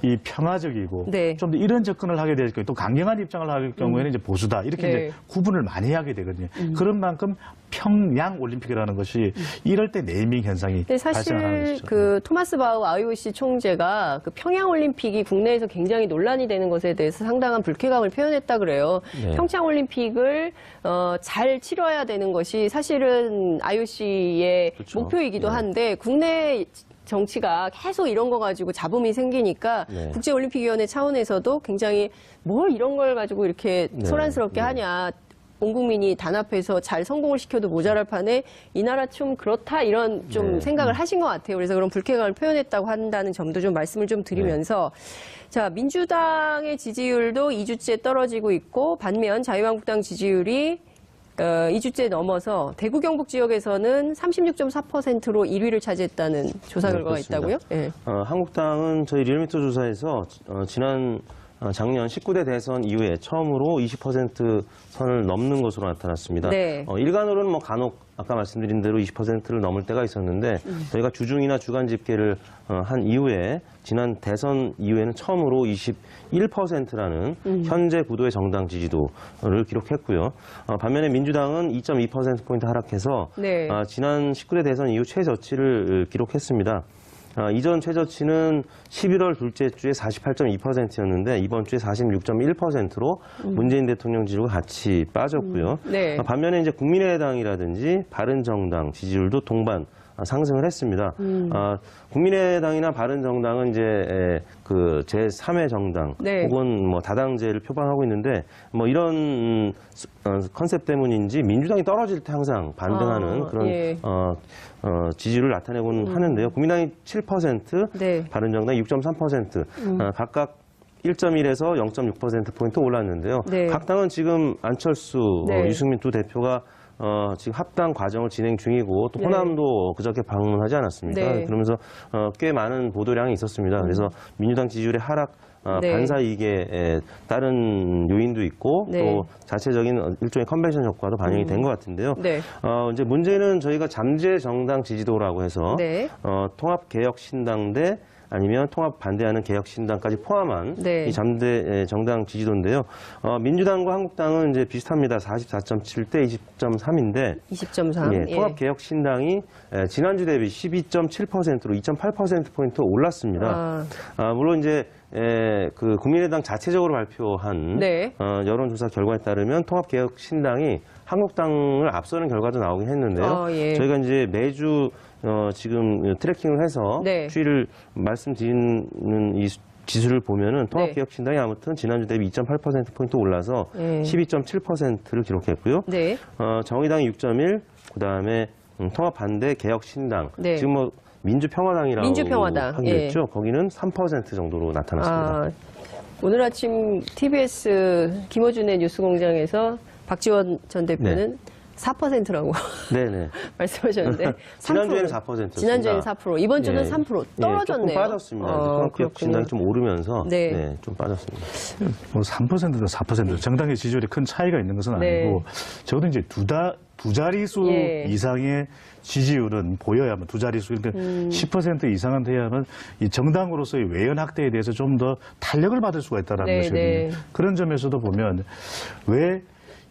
이 평화적이고 네. 좀 더 이런 접근을 하게 될 경우 또 강경한 입장을 할 경우에는 이제 보수다 이렇게 네. 이제 구분을 많이 하게 되거든요. 그런 만큼 평양 올림픽이라는 것이 이럴 때 네이밍 현상이 근데 사실 발생하는 것이죠. 그 토마스 바우 IOC 총재가 그 평양 올림픽이 국내에서 굉장히 논란이 되는 것에 대해서 상당한 불쾌감을 표현했다 그래요. 네. 평창 올림픽을 잘 치러야 되는 것이 사실은 IOC의 그렇죠. 목표이기도 네. 한데 국내 정치가 계속 이런 거 가지고 잡음이 생기니까 네. 국제올림픽위원회 차원에서도 굉장히 뭘 이런 걸 가지고 이렇게 네. 소란스럽게 네. 하냐. 온 국민이 단합해서 잘 성공을 시켜도 모자랄 판에 이 나라 좀 그렇다 이런 좀 네. 생각을 하신 것 같아요. 그래서 그런 불쾌감을 표현했다고 한다는 점도 좀 말씀을 좀 드리면서 자, 민주당의 지지율도 2주째 떨어지고 있고 반면 자유한국당 지지율이 2주째 넘어서 대구 경북 지역에서는 36.4%로 1위를 차지했다는 조사 네, 결과가 그렇습니다. 있다고요? 네. 한국당은 저희 리얼미터 조사에서 작년 19대 대선 이후에 처음으로 20% 선을 넘는 것으로 나타났습니다. 네. 일간으로는 뭐 간혹 아까 말씀드린 대로 20%를 넘을 때가 있었는데 저희가 주중이나 주간 집계를 한 이후에 지난 대선 이후에는 처음으로 21%라는 현재 구도의 정당 지지도를 기록했고요. 반면에 민주당은 2.2%포인트 하락해서 네. 지난 19대 대선 이후 최저치를 기록했습니다. 이전 최저치는 11월 둘째 주에 48.2%였는데 이번 주에 46.1%로 문재인 대통령 지지율과 같이 빠졌고요. 네. 반면에 이제 국민의당이라든지 바른정당 지지율도 동반 상승을 했습니다. 국민의당이나 바른정당은 이제 그 제3의 정당 네. 혹은 뭐 다당제를 표방하고 있는데 뭐 이런 컨셉 때문인지 민주당이 떨어질 때 항상 반등하는 그런 예. 지지율을 나타내고는 하는데요. 국민당이 7%, 네. 바른정당이 6.3%, 각각 1.1에서 0.6%포인트 올랐는데요. 네. 각 당은 지금 안철수, 네. 유승민 두 대표가 지금 합당 과정을 진행 중이고 또 네. 호남도 그저께 방문하지 않았습니까? 네. 그러면서 꽤 많은 보도량이 있었습니다. 그래서 민주당 지지율의 하락 네. 반사이익에 따른 요인도 있고 네. 또 자체적인 일종의 컨벤션 효과도 반영이 된 것 같은데요. 네. 이제 문제는 저희가 잠재 정당 지지도라고 해서 네. 통합개혁신당 대 아니면 통합 반대하는 개혁신당까지 포함한 네. 이 잠재 정당 지지도인데요. 민주당과 한국당은 이제 비슷합니다. 44.7대 20.3인데 20.3. 예, 통합개혁신당이 지난주 대비 12.7%로 2.8%포인트 올랐습니다. 물론 이제 그 국민의당 자체적으로 발표한 네. 여론조사 결과에 따르면 통합개혁신당이 한국당을 앞서는 결과도 나오긴 했는데요. 예. 저희가 이제 매주 지금 트래킹을 해서 네. 추이를 말씀드리는 이 지수를 보면은 통합개혁신당이 아무튼 지난주 대비 2.8%포인트 올라서 12.7%를 기록했고요. 네. 정의당이 6.1, 그 다음에 통합반대 개혁신당. 네. 지금 뭐 민주평화당이라고 민주평화당, 하기로 예. 했죠. 거기는 3% 정도로 나타났습니다. 오늘 아침 TBS 김어준의 뉴스공장에서 박지원 전 대표는 4%라고 네네. 말씀하셨는데 지난주에는 4%였습니다. 지난주에는 4%, 이번 주는 예. 3% 예, 떨어졌네요. 조금 빠졌습니다. 통합개혁신당이 좀 오르면서 네. 좀 빠졌습니다. 뭐 3%도 4% 정당의 지지율이 큰 차이가 있는 것은 네. 아니고 적어도 이제 두 자릿수 예. 이상의 지지율은 보여야만 두 자릿수 그러니까 10% 이상은 돼야만 이 정당으로서의 외연 확대에 대해서 좀 더 탄력을 받을 수가 있다는 네, 것이거든요. 네. 그런 점에서도 보면 왜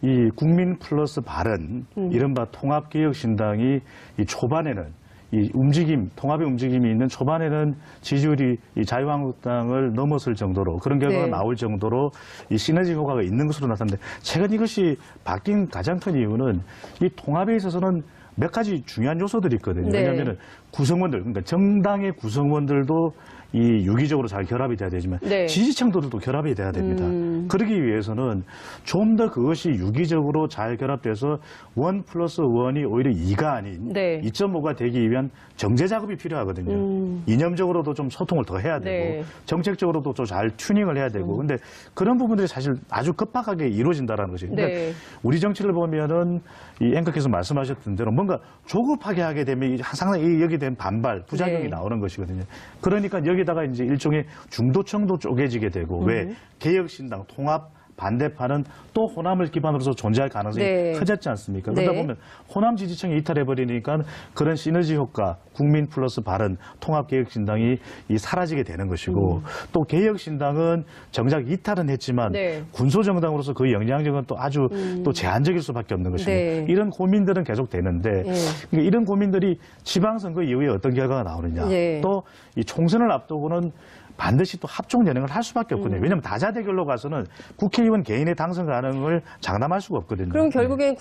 이 국민 플러스 바른 이른바 통합개혁신당이 이 초반에는 이 움직임, 통합의 움직임이 있는 초반에는 지지율이 이 자유한국당을 넘었을 정도로 그런 결과가 네. 나올 정도로 이 시너지 효과가 있는 것으로 나타났는데 최근 이것이 바뀐 가장 큰 이유는 이 통합에 있어서는 몇 가지 중요한 요소들이 있거든요. 네. 왜냐하면 구성원들, 그러니까 정당의 구성원들도 이 유기적으로 잘 결합이 돼야 되지만 네. 지지층들도 결합이 돼야 됩니다. 그러기 위해서는 좀 더 그것이 유기적으로 잘 결합돼서 1+1이 오히려 2가 아닌 네. 2.5가 되기 위한 정제 작업이 필요하거든요. 이념적으로도 좀 소통을 더 해야 되고 네. 정책적으로도 좀 잘 튜닝을 해야 되고 근데 그런 부분들이 사실 아주 급박하게 이루어진다는 것이 네. 우리 정치를 보면은 이 앵커께서 말씀하셨던 대로 뭔가 조급하게 하게 되면 상당히 여기에 대한 반발, 부작용이 네. 나오는 것이거든요. 그러니까 여기다가 이제 일종의 중도층도 쪼개지게 되고 왜 개혁신당 통합 반대파는 또 호남을 기반으로서 존재할 가능성이 네. 커졌지 않습니까? 그러다 네. 보면 호남 지지층이 이탈해버리니까 그런 시너지 효과, 국민 플러스 바른 통합개혁신당이 사라지게 되는 것이고 또 개혁신당은 정작 이탈은 했지만 네. 군소정당으로서 그 영향력은 또 아주 또 제한적일 수밖에 없는 것입니다. 네. 이런 고민들은 계속 되는데 그러니까 이런 고민들이 지방선거 이후에 어떤 결과가 나오느냐 네. 또 이 총선을 앞두고는 반드시 또 합종 연행을 할 수밖에 없거든요. 왜냐하면 다자대결로 가서는 국회의원 개인의 당선 가능을 장담할 수가 없거든요. 그럼 결국엔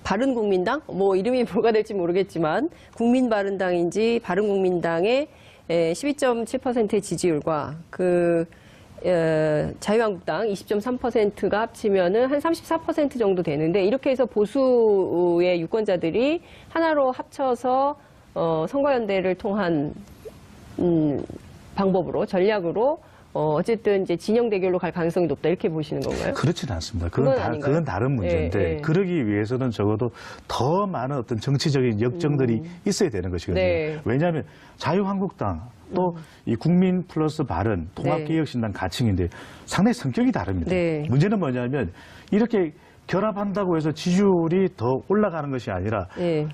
바른국민당? 뭐 이름이 뭐가 될지 모르겠지만 국민바른당인지 바른국민당의 12.7%의 지지율과 그 자유한국당 20.3%가 합치면은 한 34% 정도 되는데 이렇게 해서 보수의 유권자들이 하나로 합쳐서 선거연대를 통한 방법으로 전략으로 어쨌든 이제 진영 대결로 갈 가능성이 높다 이렇게 보시는 건가요? 그렇지는 않습니다. 아닌가요? 그건 다른 문제인데 예, 예. 그러기 위해서는 적어도 더 많은 어떤 정치적인 역정들이 있어야 되는 것이거든요. 네. 왜냐하면 자유한국당 또 이 국민 플러스 바른 통합개혁신당 가칭인데 상당히 성격이 다릅니다. 네. 문제는 뭐냐면 이렇게 결합한다고 해서 지지율이 더 올라가는 것이 아니라 네. 1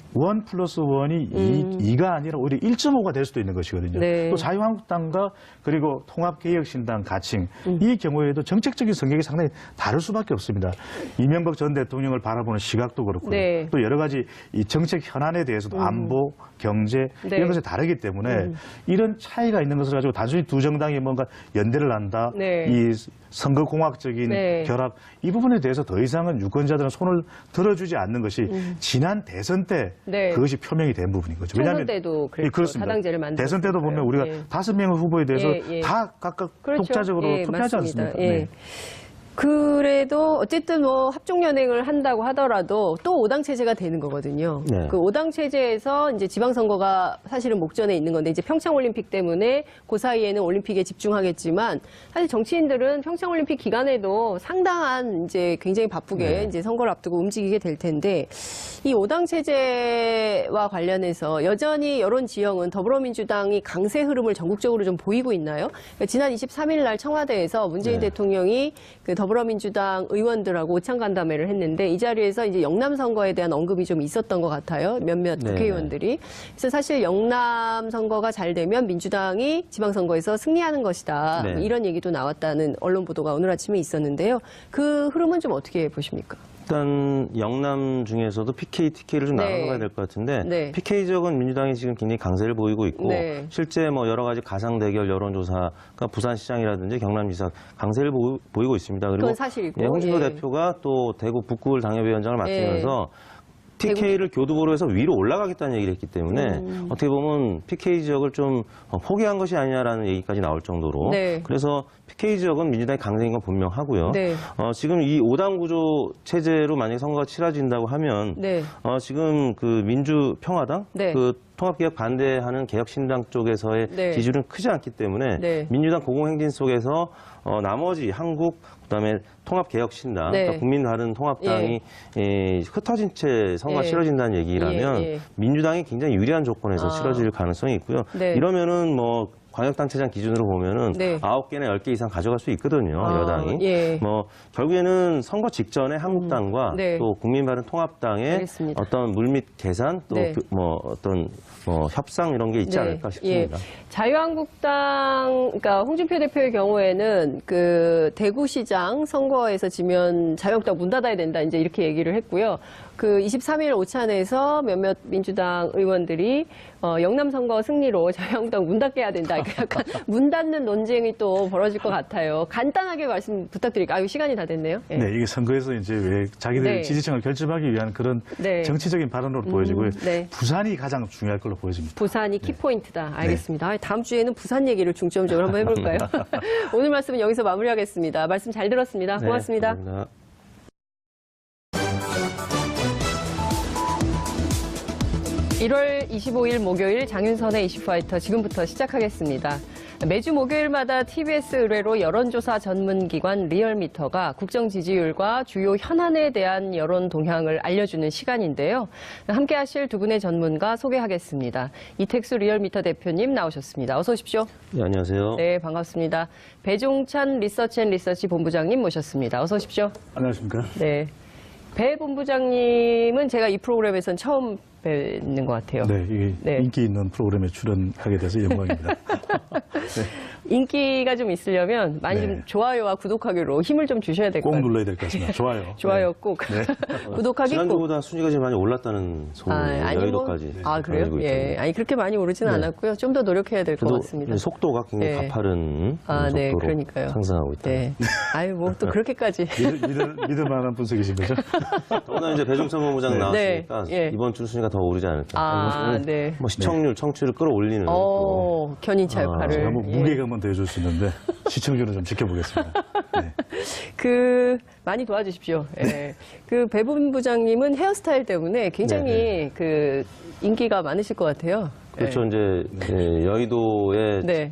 플러스 1이 2가 아니라 오히려 1.5가 될 수도 있는 것이거든요. 네. 또 자유한국당과 그리고 통합개혁신당 가칭 이 경우에도 정책적인 성격이 상당히 다를 수밖에 없습니다. 이명박 전 대통령을 바라보는 시각도 그렇고요. 네. 또 여러 가지 이 정책 현안에 대해서도 안보, 경제 네. 이런 것이 다르기 때문에 이런 차이가 있는 것을 가지고 단순히 두 정당이 뭔가 연대를 한다. 네. 이 선거공학적인 네. 결합 이 부분에 대해서 더 이상은 유권자들은 손을 들어주지 않는 것이 지난 대선 때 네. 그것이 표명이 된 부분인 거죠. 총선 때도 그랬죠. 그렇습니다. 다당제를 만들었으니까요. 대선 때도 보면 우리가 예. 5명의 후보에 대해서 예, 예. 다 각각 그렇죠. 독자적으로 예, 투표하지 맞습니다. 않습니까? 예. 네. 그래도 어쨌든 뭐 합종연행을 한다고 하더라도 또 5당 체제가 되는 거거든요. 네. 그 5당 체제에서 이제 지방선거가 사실은 목전에 있는 건데 이제 평창올림픽 때문에 그 사이에는 올림픽에 집중하겠지만 사실 정치인들은 평창올림픽 기간에도 상당한 이제 굉장히 바쁘게 네. 이제 선거를 앞두고 움직이게 될 텐데 이 5당 체제와 관련해서 여전히 여론 지형은 더불어민주당이 강세 흐름을 전국적으로 좀 보이고 있나요? 그러니까 지난 23일 날 청와대에서 문재인 네. 대통령이 그 더불어민주당 의원들하고 오찬 간담회를 했는데 이 자리에서 이제 영남 선거에 대한 언급이 좀 있었던 것 같아요. 몇몇 네. 국회의원들이. 그래서 사실 영남 선거가 잘 되면 민주당이 지방선거에서 승리하는 것이다. 네. 뭐 이런 얘기도 나왔다는 언론 보도가 오늘 아침에 있었는데요. 그 흐름은 좀 어떻게 보십니까? 일단 영남 중에서도 PK, TK를 좀 네. 나눠서 봐야 될 것 같은데 네. PK 지역은 민주당이 지금 굉장히 강세를 보이고 있고 네. 실제 뭐 여러 가지 가상 대결 여론조사가 부산시장이라든지 경남지사 강세를 보이고 있습니다. 그리고 그건 사실이고. 예, 홍준표 예. 대표가 또 대구 북구을 당협위원장을 맡으면서 TK를 교두보로 해서 위로 올라가겠다는 얘기를 했기 때문에 어떻게 보면 PK 지역을 좀 포기한 것이 아니냐라는 얘기까지 나올 정도로 네. 그래서 PK 지역은 민주당이 강세인 건 분명하고요. 네. 지금 이 5당 구조 체제로 만약에 선거가 치러진다고 하면 네. 지금 그 민주평화당 네. 그 통합개혁 반대하는 개혁신당 쪽에서의 네. 지지율은 크지 않기 때문에 네. 민주당 고공행진 속에서 나머지 한국 그다음에 통합개혁신당 네. 그러니까 국민 다른 통합당이 흩어진 채 선거가 예. 치러진다는 얘기라면 예, 예. 민주당이 굉장히 유리한 조건에서 치러질 가능성이 있고요. 네. 이러면은 뭐 광역단체장 기준으로 보면은 네. 9개나 10개 이상 가져갈 수 있거든요. 여당이. 예. 뭐 결국에는 선거 직전에 한국당과 네. 또 국민바른 통합당의 알겠습니다. 어떤 물밑 계산 또 네. 뭐 어떤 협상 이런 게 있지 않을까 싶습니다. 자유한국당, 그러니까 홍준표 대표의 경우에는 그 대구시장 선거에서 지면 자유한국당 문 닫아야 된다 이제 이렇게 얘기를 했고요. 그 23일 오찬에서 몇몇 민주당 의원들이 영남 선거 승리로 자유한국당 문 닫게 해야 된다. 약간 문 닫는 논쟁이 또 벌어질 것 같아요. 간단하게 말씀 부탁드릴게요. 아유, 시간이 다 됐네요. 예. 네, 이게 선거에서 이제 왜 자기들 네. 지지층을 결집하기 위한 그런 네. 정치적인 발언으로 보여지고요. 네. 부산이 가장 중요할 걸로 보여집니다. 부산이 키포인트다. 알겠습니다. 아, 다음 주에는 부산 얘기를 중점적으로 한번 해볼까요? 오늘 말씀은 여기서 마무리하겠습니다. 말씀 잘 들었습니다. 네, 고맙습니다. 감사합니다. 1월 25일 목요일 장윤선의 이슈파이터 지금부터 시작하겠습니다. 매주 목요일마다 TBS 의뢰로 여론조사 전문기관 리얼미터가 국정 지지율과 주요 현안에 대한 여론 동향을 알려주는 시간인데요. 함께 하실 두 분의 전문가 소개하겠습니다. 이택수 리얼미터 대표님 나오셨습니다. 어서 오십시오. 네, 안녕하세요. 네, 반갑습니다. 배종찬 리서치 본부장님 모셨습니다. 어서 오십시오. 안녕하십니까? 네. 배 본부장님은 제가 이 프로그램에서는 처음 뵙는 것 같아요. 네, 이게 네. 인기 있는 프로그램에 출연하게 돼서 영광입니다. 인기가 좀 있으려면 많이 네. 좀 좋아요와 구독하기로 힘을 좀 주셔야 될 것 꼭 같아요. 눌러야 될 것 같습니다. 좋아요. 좋아요 네. 꼭. 네. 구독하기 꼭. 지난주보다 순위가 지금 많이 올랐다는 소문이 여의도까지. 아, 그래요? 알고 예. 있거든요. 아니, 그렇게 많이 오르지는 네. 않았고요. 좀 더 노력해야 될 것 저도 같습니다. 속도가 굉장히 네. 가파른 아, 네, 속도로 그러니까요. 상승하고 있다. 네. 아유, 뭐 또 그렇게까지. 믿을 만한 분석이신 거죠? 오늘 이제 배종찬 본부장 네. 나왔으니까 네, 예. 이번 주 순위가 더 오르지 않을까. 아, 네. 뭐 시청률, 청취를 끌어올리는. 견인차 아, 역할을. 제가 뭐 예. 무게감은 하면 더 해줄 수 있는데 시청률은 좀 지켜보겠습니다. 네. 많이 도와주십시오. 예. 배 본부장님은 헤어스타일 때문에 굉장히 인기가 많으실 것 같아요. 그렇죠. 이제 여의도에 네.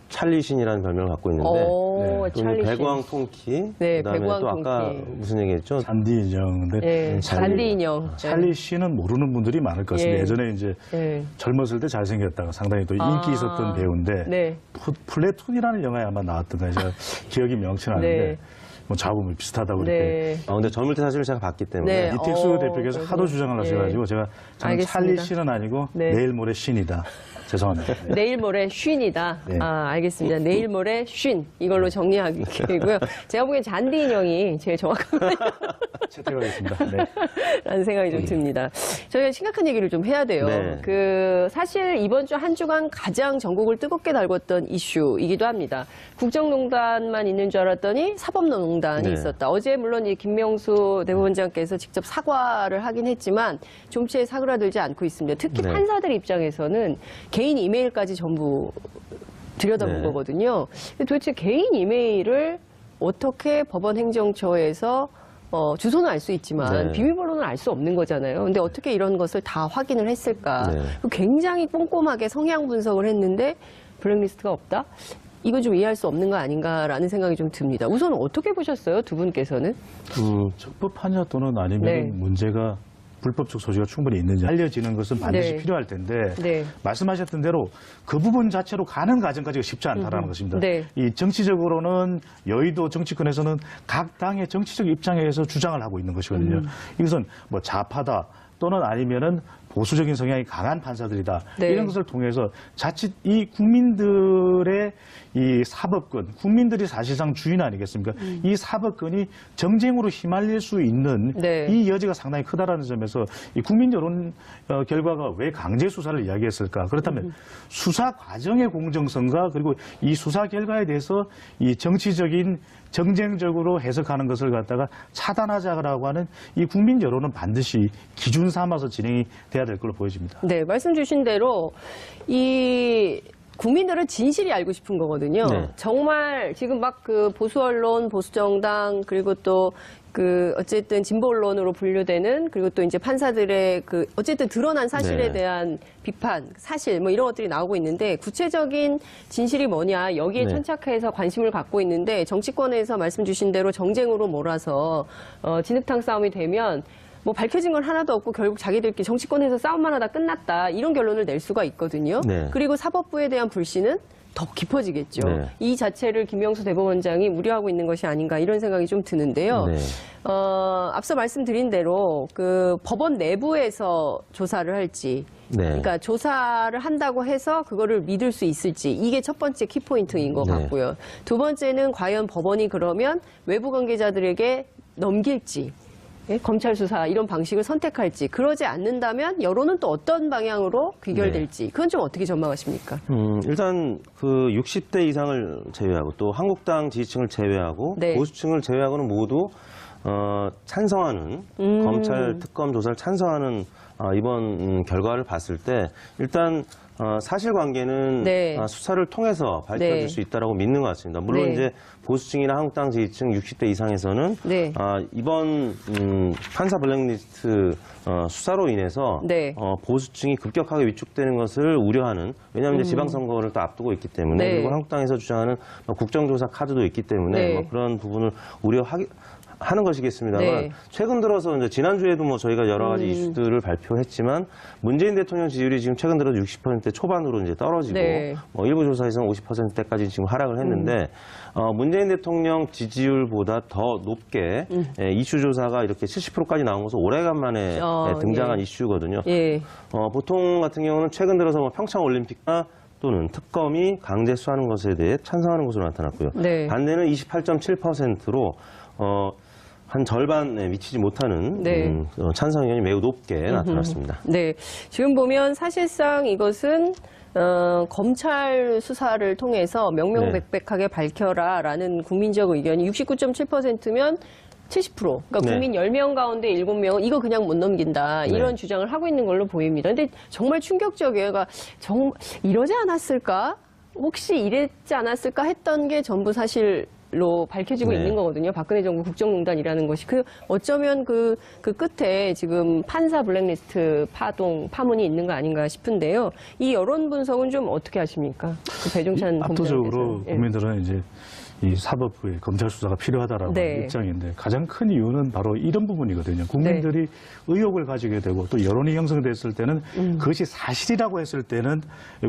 찰리신이라는 별명을 갖고 있는데 오, 또 찰리 씨. 배광 통키, 네, 그다음에 배광 또 아까 통키. 무슨 얘기했죠? 잔디 인형. 예, 잔디 인형. 찰리 씨는 모르는 분들이 많을 것 같습니다. 예. 예전에 이제 예. 젊었을 때 잘생겼다가 상당히 또 인기 있었던 배우인데 네. 플래툰이라는 영화에 아마 나왔던 거 제가 기억이 명치 않은데 네. 뭐 잡음이 비슷하다고 이렇게 네. 근데 젊을 때 사실 제가 봤기 때문에 네. 이택수 대표께서 그래서, 하도 주장을 하셔가지고 제가 저는 알겠습니다. 찰리 씨는 아니고 네. 내일 모레 신이다. 죄송합니다. 네. 내일 모레 쉰이다. 네. 알겠습니다. 내일 모레 쉰. 이걸로 정리하기고요. 제가 보기엔 잔디 인형이 제일 정확합니다. 채택하겠습니다. 네. 라는 생각이 좀 듭니다. 저희가 심각한 얘기를 좀 해야 돼요. 네. 사실 이번 주 한 주간 가장 전국을 뜨겁게 달궜던 이슈이기도 합니다. 국정농단만 있는 줄 알았더니 사법농단이 네. 있었다. 어제 물론 이 김명수 대법원장께서 직접 사과를 하긴 했지만 좀채 사그라들지 않고 있습니다. 특히 네. 판사들 입장에서는 개인 이메일까지 전부 들여다본 네. 거거든요. 근데 도대체 개인 이메일을 어떻게 법원 행정처에서 주소는 알 수 있지만 네. 비밀번호는 알 수 없는 거잖아요. 근데 어떻게 이런 것을 다 확인을 했을까? 네. 굉장히 꼼꼼하게 성향 분석을 했는데 블랙리스트가 없다? 이건 좀 이해할 수 없는 거 아닌가라는 생각이 좀 듭니다. 우선 어떻게 보셨어요? 두 분께서는? 적법하냐 또는 아니면 네. 문제가 불법적 소지가 충분히 있는지 알려지는 것은 반드시 네. 필요할 텐데 네. 말씀하셨던 대로 그 부분 자체로 가는 과정까지가 쉽지 않다라는 것입니다. 네. 이 정치적으로는 여의도 정치권에서는 각 당의 정치적 입장에서 주장을 하고 있는 것이거든요. 이것은 뭐 좌파다 또는 아니면은 보수적인 성향이 강한 판사들이다. 네. 이런 것을 통해서 자칫 이 국민들의 이 사법권, 국민들이 사실상 주인 아니겠습니까? 이 사법권이 정쟁으로 휘말릴 수 있는 네. 이 여지가 상당히 크다라는 점에서 이 국민 여론 결과가 왜 강제 수사를 이야기했을까? 그렇다면 수사 과정의 공정성과 그리고 이 수사 결과에 대해서 이 정치적인 정쟁적으로 해석하는 것을 갖다가 차단하자라고 하는 이 국민 여론은 반드시 기준 삼아서 진행이 돼야 될 걸로 보여집니다. 네, 말씀 주신 대로 이 국민들은 진실이 알고 싶은 거거든요. 네. 정말 지금 막 보수 언론, 보수 정당 그리고 또 어쨌든 진보 언론으로 분류되는 그리고 또 이제 판사들의 어쨌든 드러난 사실에 네. 대한 비판, 사실 뭐 이런 것들이 나오고 있는데 구체적인 진실이 뭐냐 여기에 네. 천착해서 관심을 갖고 있는데 정치권에서 말씀 주신 대로 정쟁으로 몰아서 진흙탕 싸움이 되면 뭐 밝혀진 건 하나도 없고 결국 자기들끼리 정치권에서 싸움만 하다 끝났다 이런 결론을 낼 수가 있거든요. 네. 그리고 사법부에 대한 불신은 더 깊어지겠죠. 네. 이 자체를 김명수 대법원장이 우려하고 있는 것이 아닌가 이런 생각이 좀 드는데요. 네. 앞서 말씀드린 대로 법원 내부에서 조사를 할지 네. 그러니까 조사를 한다고 해서 그거를 믿을 수 있을지 이게 첫 번째 키포인트인 것 네. 같고요. 두 번째는 과연 법원이 그러면 외부 관계자들에게 넘길지 예? 검찰 수사 이런 방식을 선택할지 그러지 않는다면 여론은 또 어떤 방향으로 귀결될지 그건 좀 어떻게 전망하십니까? 일단 60대 이상을 제외하고 또 한국당 지지층을 제외하고 네. 보수층을 제외하고는 모두 찬성하는 검찰 특검 조사를 찬성하는 이번 결과를 봤을 때 일단 사실관계는 네. 수사를 통해서 밝혀질 네. 수 있다라고 믿는 것 같습니다. 물론 네. 이제 보수층이나 한국당 지지층 60대 이상에서는 네. 이번 판사 블랙리스트 수사로 인해서 네. 보수층이 급격하게 위축되는 것을 우려하는 왜냐하면 이제 지방선거를 또 앞두고 있기 때문에 네. 그리고 한국당에서 주장하는 국정조사 카드도 있기 때문에 네. 뭐 그런 부분을 하는 것이겠습니다만 네. 최근 들어서 이제 지난주에도 뭐 저희가 여러 가지 이슈들을 발표했지만 문재인 대통령 지지율이 지금 최근 들어 60% 초반으로 이제 떨어지고 네. 일부 조사에서는 50%대까지 지금 하락을 했는데 문재인 대통령 지지율보다 더 높게 이슈 조사가 이렇게 70%까지 나온 것은 오래간만에 등장한 예. 이슈거든요. 예. 보통 같은 경우는 최근 들어서 뭐 평창 올림픽이나 또는 특검이 강제 수사하는 것에 대해 찬성하는 것으로 나타났고요. 네. 반대는 28.7%로 한 절반에 미치지 못하는 네. 찬성 의견이 매우 높게 나타났습니다. 네. 지금 보면 사실상 이것은 검찰 수사를 통해서 명명백백하게 밝혀라라는 국민적 의견이 69.7%면 70%. 그러니까 네. 국민 10명 가운데 7명은 이거 그냥 못 넘긴다. 이런 네. 주장을 하고 있는 걸로 보입니다. 근데 정말 충격적이에요. 그러니까 이러지 않았을까? 혹시 이랬지 않았을까 했던 게 전부 사실로 밝혀지고 네. 있는 거거든요. 박근혜 정부 국정농단이라는 것이. 어쩌면 그 끝에 지금 판사 블랙리스트 파문이 있는 거 아닌가 싶은데요. 이 여론 분석은 좀 어떻게 하십니까? 그 배종찬 압도적으로 본부장께서는. 예. 국민들은 이제 이 사법부의 검찰 수사가 필요하다라고 네. 하는 입장인데 가장 큰 이유는 바로 이런 부분이거든요. 국민들이 의혹을 가지게 되고 또 여론이 형성됐을 때는 그것이 사실이라고 했을 때는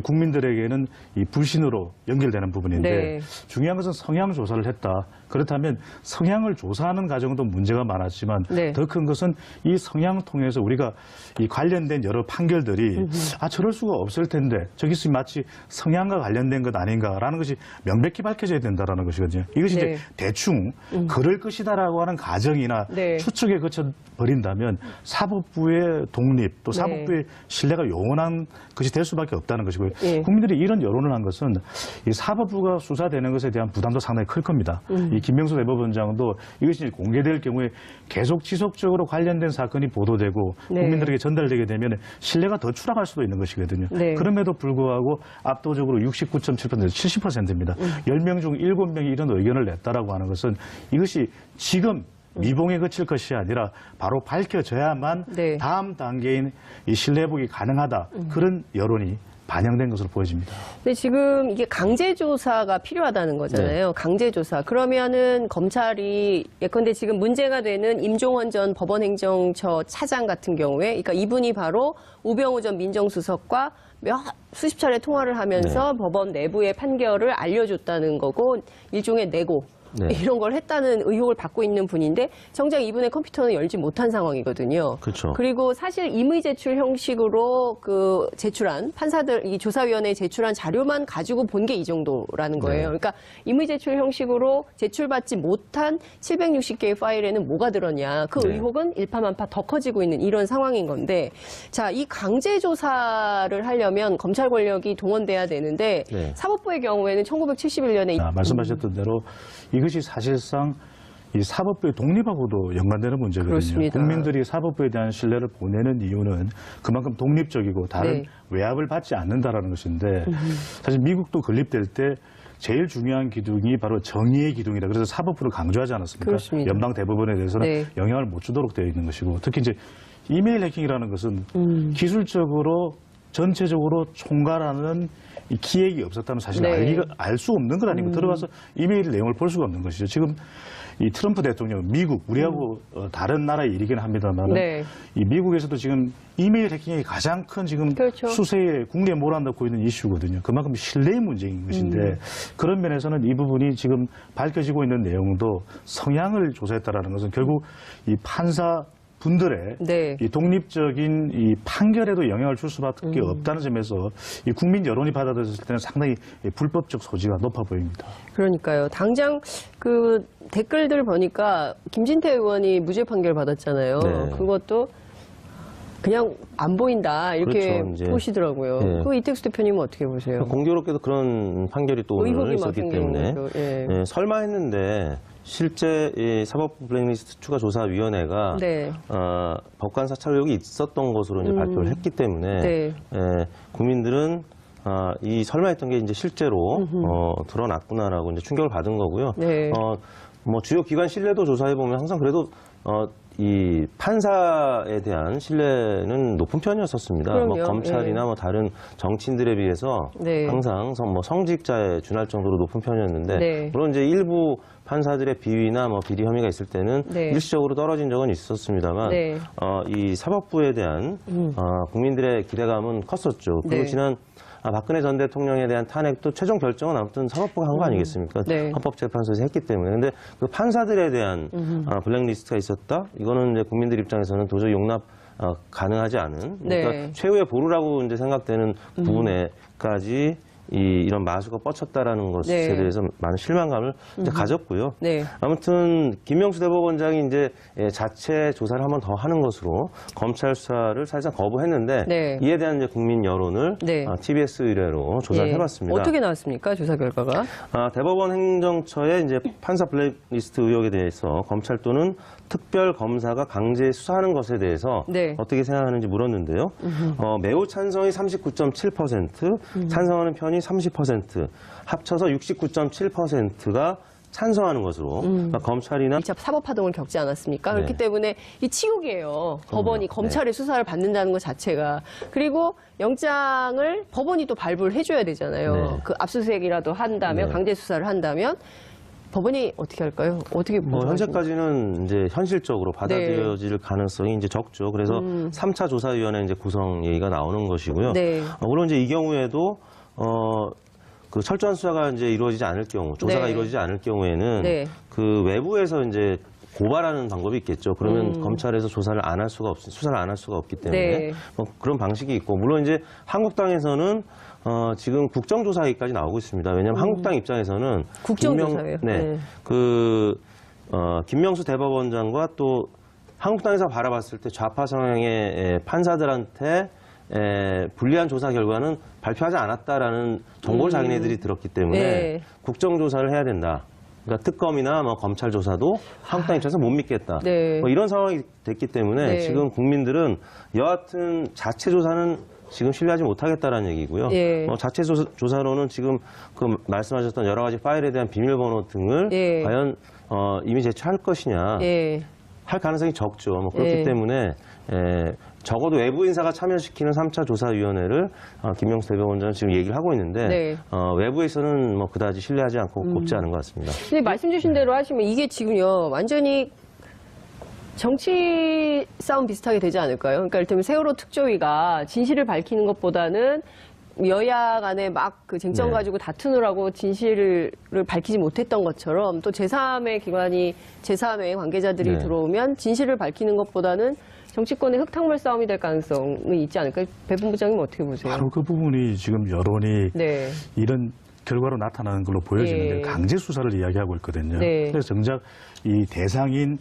국민들에게는 이 불신으로 연결되는 부분인데 네. 중요한 것은 성향 조사를 했다. 그렇다면 성향을 조사하는 과정도 문제가 많았지만 네. 더 큰 것은 이 성향 통해서 우리가 이 관련된 여러 판결들이 저럴 수가 없을 텐데 저기서 마치 성향과 관련된 것 아닌가라는 것이 명백히 밝혀져야 된다라는 것이거든요. 이것이 네. 이제 대충 그럴 것이다라고 하는 가정이나 네. 추측에 그쳐 버린다면 사법부의 독립 또 네. 사법부의 신뢰가 요원한 것이 될 수밖에 없다는 것이고요. 예. 국민들이 이런 여론을 한 것은 이 사법부가 수사되는 것에 대한 부담도 상당히 클 겁니다. 이 김명수 대법원장도 이것이 공개될 경우에 계속 지속적으로 관련된 사건이 보도되고 네. 국민들에게 전달되게 되면 신뢰가 더 추락할 수도 있는 것이거든요. 네. 그럼에도 불구하고 압도적으로 69.7% 70%입니다. 10명 중 7명이 이런 의견을 냈다라고 하는 것은 이것이 지금 미봉에 그칠 것이 아니라 바로 밝혀져야만 네. 다음 단계인 이 신뢰 회복이 가능하다. 그런 여론이 반영된 것으로 보여집니다. 근데 지금 이게 강제조사가 필요하다는 거잖아요. 강제조사. 그러면은 검찰이 예컨대 지금 문제가 되는 임종원 전 법원행정처 차장 같은 경우에, 그러니까 이분이 바로 우병우 전 민정수석과 수십 차례 통화를 하면서 법원 내부의 판결을 알려줬다는 거고 일종의 내고 네. 이런 걸 했다는 의혹을 받고 있는 분인데 정작 이분의 컴퓨터는 열지 못한 상황이거든요. 그렇죠. 그리고 사실 임의 제출 형식으로 그 제출한 판사들 이 조사위원회에 제출한 자료만 가지고 본 게 이 정도라는 거예요. 네. 그러니까 임의 제출 형식으로 제출받지 못한 760개의 파일에는 뭐가 들었냐. 그 네. 의혹은 일파만파 더 커지고 있는 이런 상황인 건데 자, 이 강제 조사를 하려면 검찰 권력이 동원돼야 되는데 네. 사법부의 경우에는 1971년에 말씀하셨던 대로 이것이 사실상 이 사법부의 독립하고도 연관되는 문제거든요. 그렇습니다. 국민들이 사법부에 대한 신뢰를 보내는 이유는 그만큼 독립적이고 다른 네. 외압을 받지 않는다라는 것인데 사실 미국도 건립될 때 제일 중요한 기둥이 바로 정의의 기둥이다. 그래서 사법부를 강조하지 않았습니까? 그렇습니다. 연방 대법원에 대해서는 네. 영향을 못 주도록 되어 있는 것이고 특히 이제 이메일 해킹이라는 것은 기술적으로 전체적으로 총괄하는 이 기획이 없었다면 사실 네. 알 수 없는 것 아니고 들어가서 이메일 내용을 볼 수가 없는 것이죠. 지금 이 트럼프 대통령 미국 우리하고 다른 나라의 일이긴 합니다만 네. 이 미국에서도 지금 이메일 해킹이 가장 큰 지금 그렇죠. 수세에 국내에 몰아넣고 있는 이슈거든요. 그만큼 신뢰의 문제인 것인데 그런 면에서는 이 부분이 지금 밝혀지고 있는 내용도 성향을 조사했다라는 것은 결국 이 판사 분들의 네. 이 독립적인 이 판결에도 영향을 줄 수밖에 없다는 점에서 이 국민 여론이 받아들였을 때는 상당히 불법적 소지가 높아 보입니다. 그러니까요. 당장 그 댓글들 보니까 김진태 의원이 무죄 판결 받았잖아요. 네. 그것도 그냥 안 보인다 이렇게 그렇죠, 이제. 보시더라고요. 네. 그 이택수 대표님은 어떻게 보세요? 공교롭게도 그런 판결이 또 오늘 의혹이 막 있었기 생기는 때문에 거죠. 예. 설마 했는데 실제 이 사법부 블랙리스트 추가조사위원회가 네. 법관 사찰력이 있었던 것으로 이제 발표를 했기 때문에 네. 국민들은 이 설마 했던 게 이제 실제로 드러났구나라고 이제 충격을 받은 거고요. 네. 뭐 주요 기관 신뢰도 조사해 보면 항상 그래도 이 판사에 대한 신뢰는 높은 편이었었습니다. 그럼요. 뭐 검찰이나 예. 뭐 다른 정치인들에 비해서 네. 항상 뭐 성직자에 준할 정도로 높은 편이었는데 네. 물론 이제 일부 판사들의 비위나 뭐 비리 혐의가 있을 때는 네. 일시적으로 떨어진 적은 있었습니다만 네. 이 사법부에 대한 국민들의 기대감은 컸었죠. 그리고 네. 지난 박근혜 전 대통령에 대한 탄핵도 최종 결정은 아무튼 사법부가 한 거 아니겠습니까? 네. 헌법재판소에서 했기 때문에. 근데 그 판사들에 대한 블랙리스트가 있었다? 이거는 이제 국민들 입장에서는 도저히 용납 가능하지 않은. 그러니까 네. 최후의 보루라고 이제 생각되는 부분에까지 이런 마수가 뻗쳤다라는 것에 네. 대해서 많은 실망감을 이제 가졌고요. 네. 아무튼 김명수 대법원장이 이제 자체 조사를 한 번 더 하는 것으로 검찰 수사를 사실상 거부했는데 네. 이에 대한 이제 국민 여론을 네. TBS 의뢰로 조사를 예. 해봤습니다. 어떻게 나왔습니까? 조사 결과가? 대법원 행정처의 이제 판사 블랙리스트 의혹에 대해서 검찰 또는 특별 검사가 강제 수사하는 것에 대해서 네. 어떻게 생각하는지 물었는데요. 매우 찬성이 39.7%, 찬성하는 편이 편이 30%, 합쳐서 69.7%가 찬성하는 것으로 그러니까 검찰이나 2차 사법파동을 겪지 않았습니까? 네. 그렇기 때문에 이 치욕이에요. 법원이 검찰의 수사를 받는다는 것 자체가. 그리고 영장을 법원이 또 발부를 해줘야 되잖아요. 네. 그 압수수색이라도 한다면, 네. 강제 수사를 한다면 법원이 어떻게 할까요? 어떻게 뭐 보죠? 현재까지는 이제 현실적으로 받아들여질 가능성이 이제 적죠. 그래서 3차 조사위원회 이제 구성 얘기가 나오는 것이고요. 네. 물론 이제 이 경우에도 그 철저한 수사가 이제 이루어지지 않을 경우, 조사가 네. 이루어지지 않을 경우에는 네. 그 외부에서 이제 고발하는 방법이 있겠죠. 그러면 음. 검찰에서 수사를 안 할 수가 없기 때문에 네. 뭐 그런 방식이 있고, 물론 이제 한국당에서는 지금 국정조사위까지 나오고 있습니다. 왜냐하면 한국당 입장에서는 국정조사예요. 네, 김명수 대법원장과 또 한국당에서 바라봤을 때 좌파 성향의 판사들한테 불리한 조사 결과는 발표하지 않았다라는 정보를 자기네들이 들었기 때문에 네. 국정조사를 해야 된다. 그러니까 특검이나 뭐 검찰 조사도 한국당 입장에서 못 믿겠다. 네. 뭐 이런 상황이 됐기 때문에 네. 지금 국민들은 여하튼 자체 조사는 지금 신뢰하지 못하겠다라는 얘기고요. 예. 자체 조사로는 지금 그 말씀하셨던 여러 가지 파일에 대한 비밀번호 등을 예. 과연 이미 제출할 것이냐 예. 할 가능성이 적죠. 뭐 그렇기 예. 때문에 적어도 외부 인사가 참여시키는 3차 조사위원회를 김명수 대법원장은 지금 얘기를 하고 있는데 네. 외부에서는 뭐 그다지 신뢰하지 않고 곱지 않은 것 같습니다. 근데 말씀 주신 대로 하시면 이게 지금요, 완전히 정치 싸움 비슷하게 되지 않을까요? 그러니까 이를테면 세월호 특조위가 진실을 밝히는 것보다는 여야 간에 막 그 쟁점 네. 가지고 다투느라고 진실을 밝히지 못했던 것처럼 또 제3의 기관이 제3의 관계자들이 네. 들어오면 진실을 밝히는 것보다는 정치권의 흙탕물 싸움이 될 가능성이 있지 않을까요? 배 본부장님 어떻게 보세요? 바로 그 부분이 지금 여론이 네. 이런 결과로 나타나는 걸로 보여지는데 예. 강제 수사를 이야기하고 있거든요. 네. 그래서 정작 이 대상인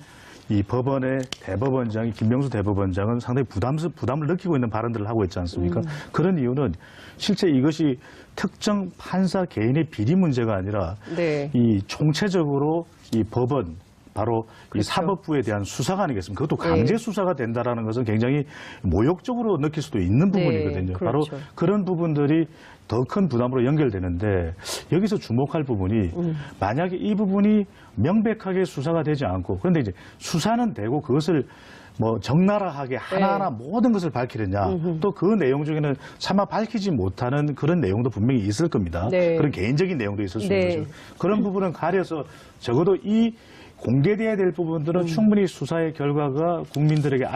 이 법원의 대법원장이 김명수 대법원장은 상당히 부담을 느끼고 있는 발언들을 하고 있지 않습니까? 그런 이유는 실제 이것이 특정 판사 개인의 비리 문제가 아니라 네. 이 총체적으로 이 법원 바로 이 그렇죠. 사법부에 대한 수사가 아니겠습니까? 그것도 강제 수사가 된다라는 것은 굉장히 모욕적으로 느낄 수도 있는 부분이거든요. 바로 그렇죠. 그런 부분들이 더 큰 부담으로 연결되는데 여기서 주목할 부분이 만약에 이 부분이 명백하게 수사가 되지 않고 그런데 이제 수사는 되고 그것을 뭐 적나라하게 하나하나 모든 것을 밝히느냐 또 그 내용 중에는 차마 밝히지 못하는 그런 내용도 분명히 있을 겁니다. 네. 그런 개인적인 내용도 있을 수 네. 있는 거죠. 그런 부분은 가려서 적어도 이 공개돼야 될 부분들은 충분히 수사의 결과가 국민들에게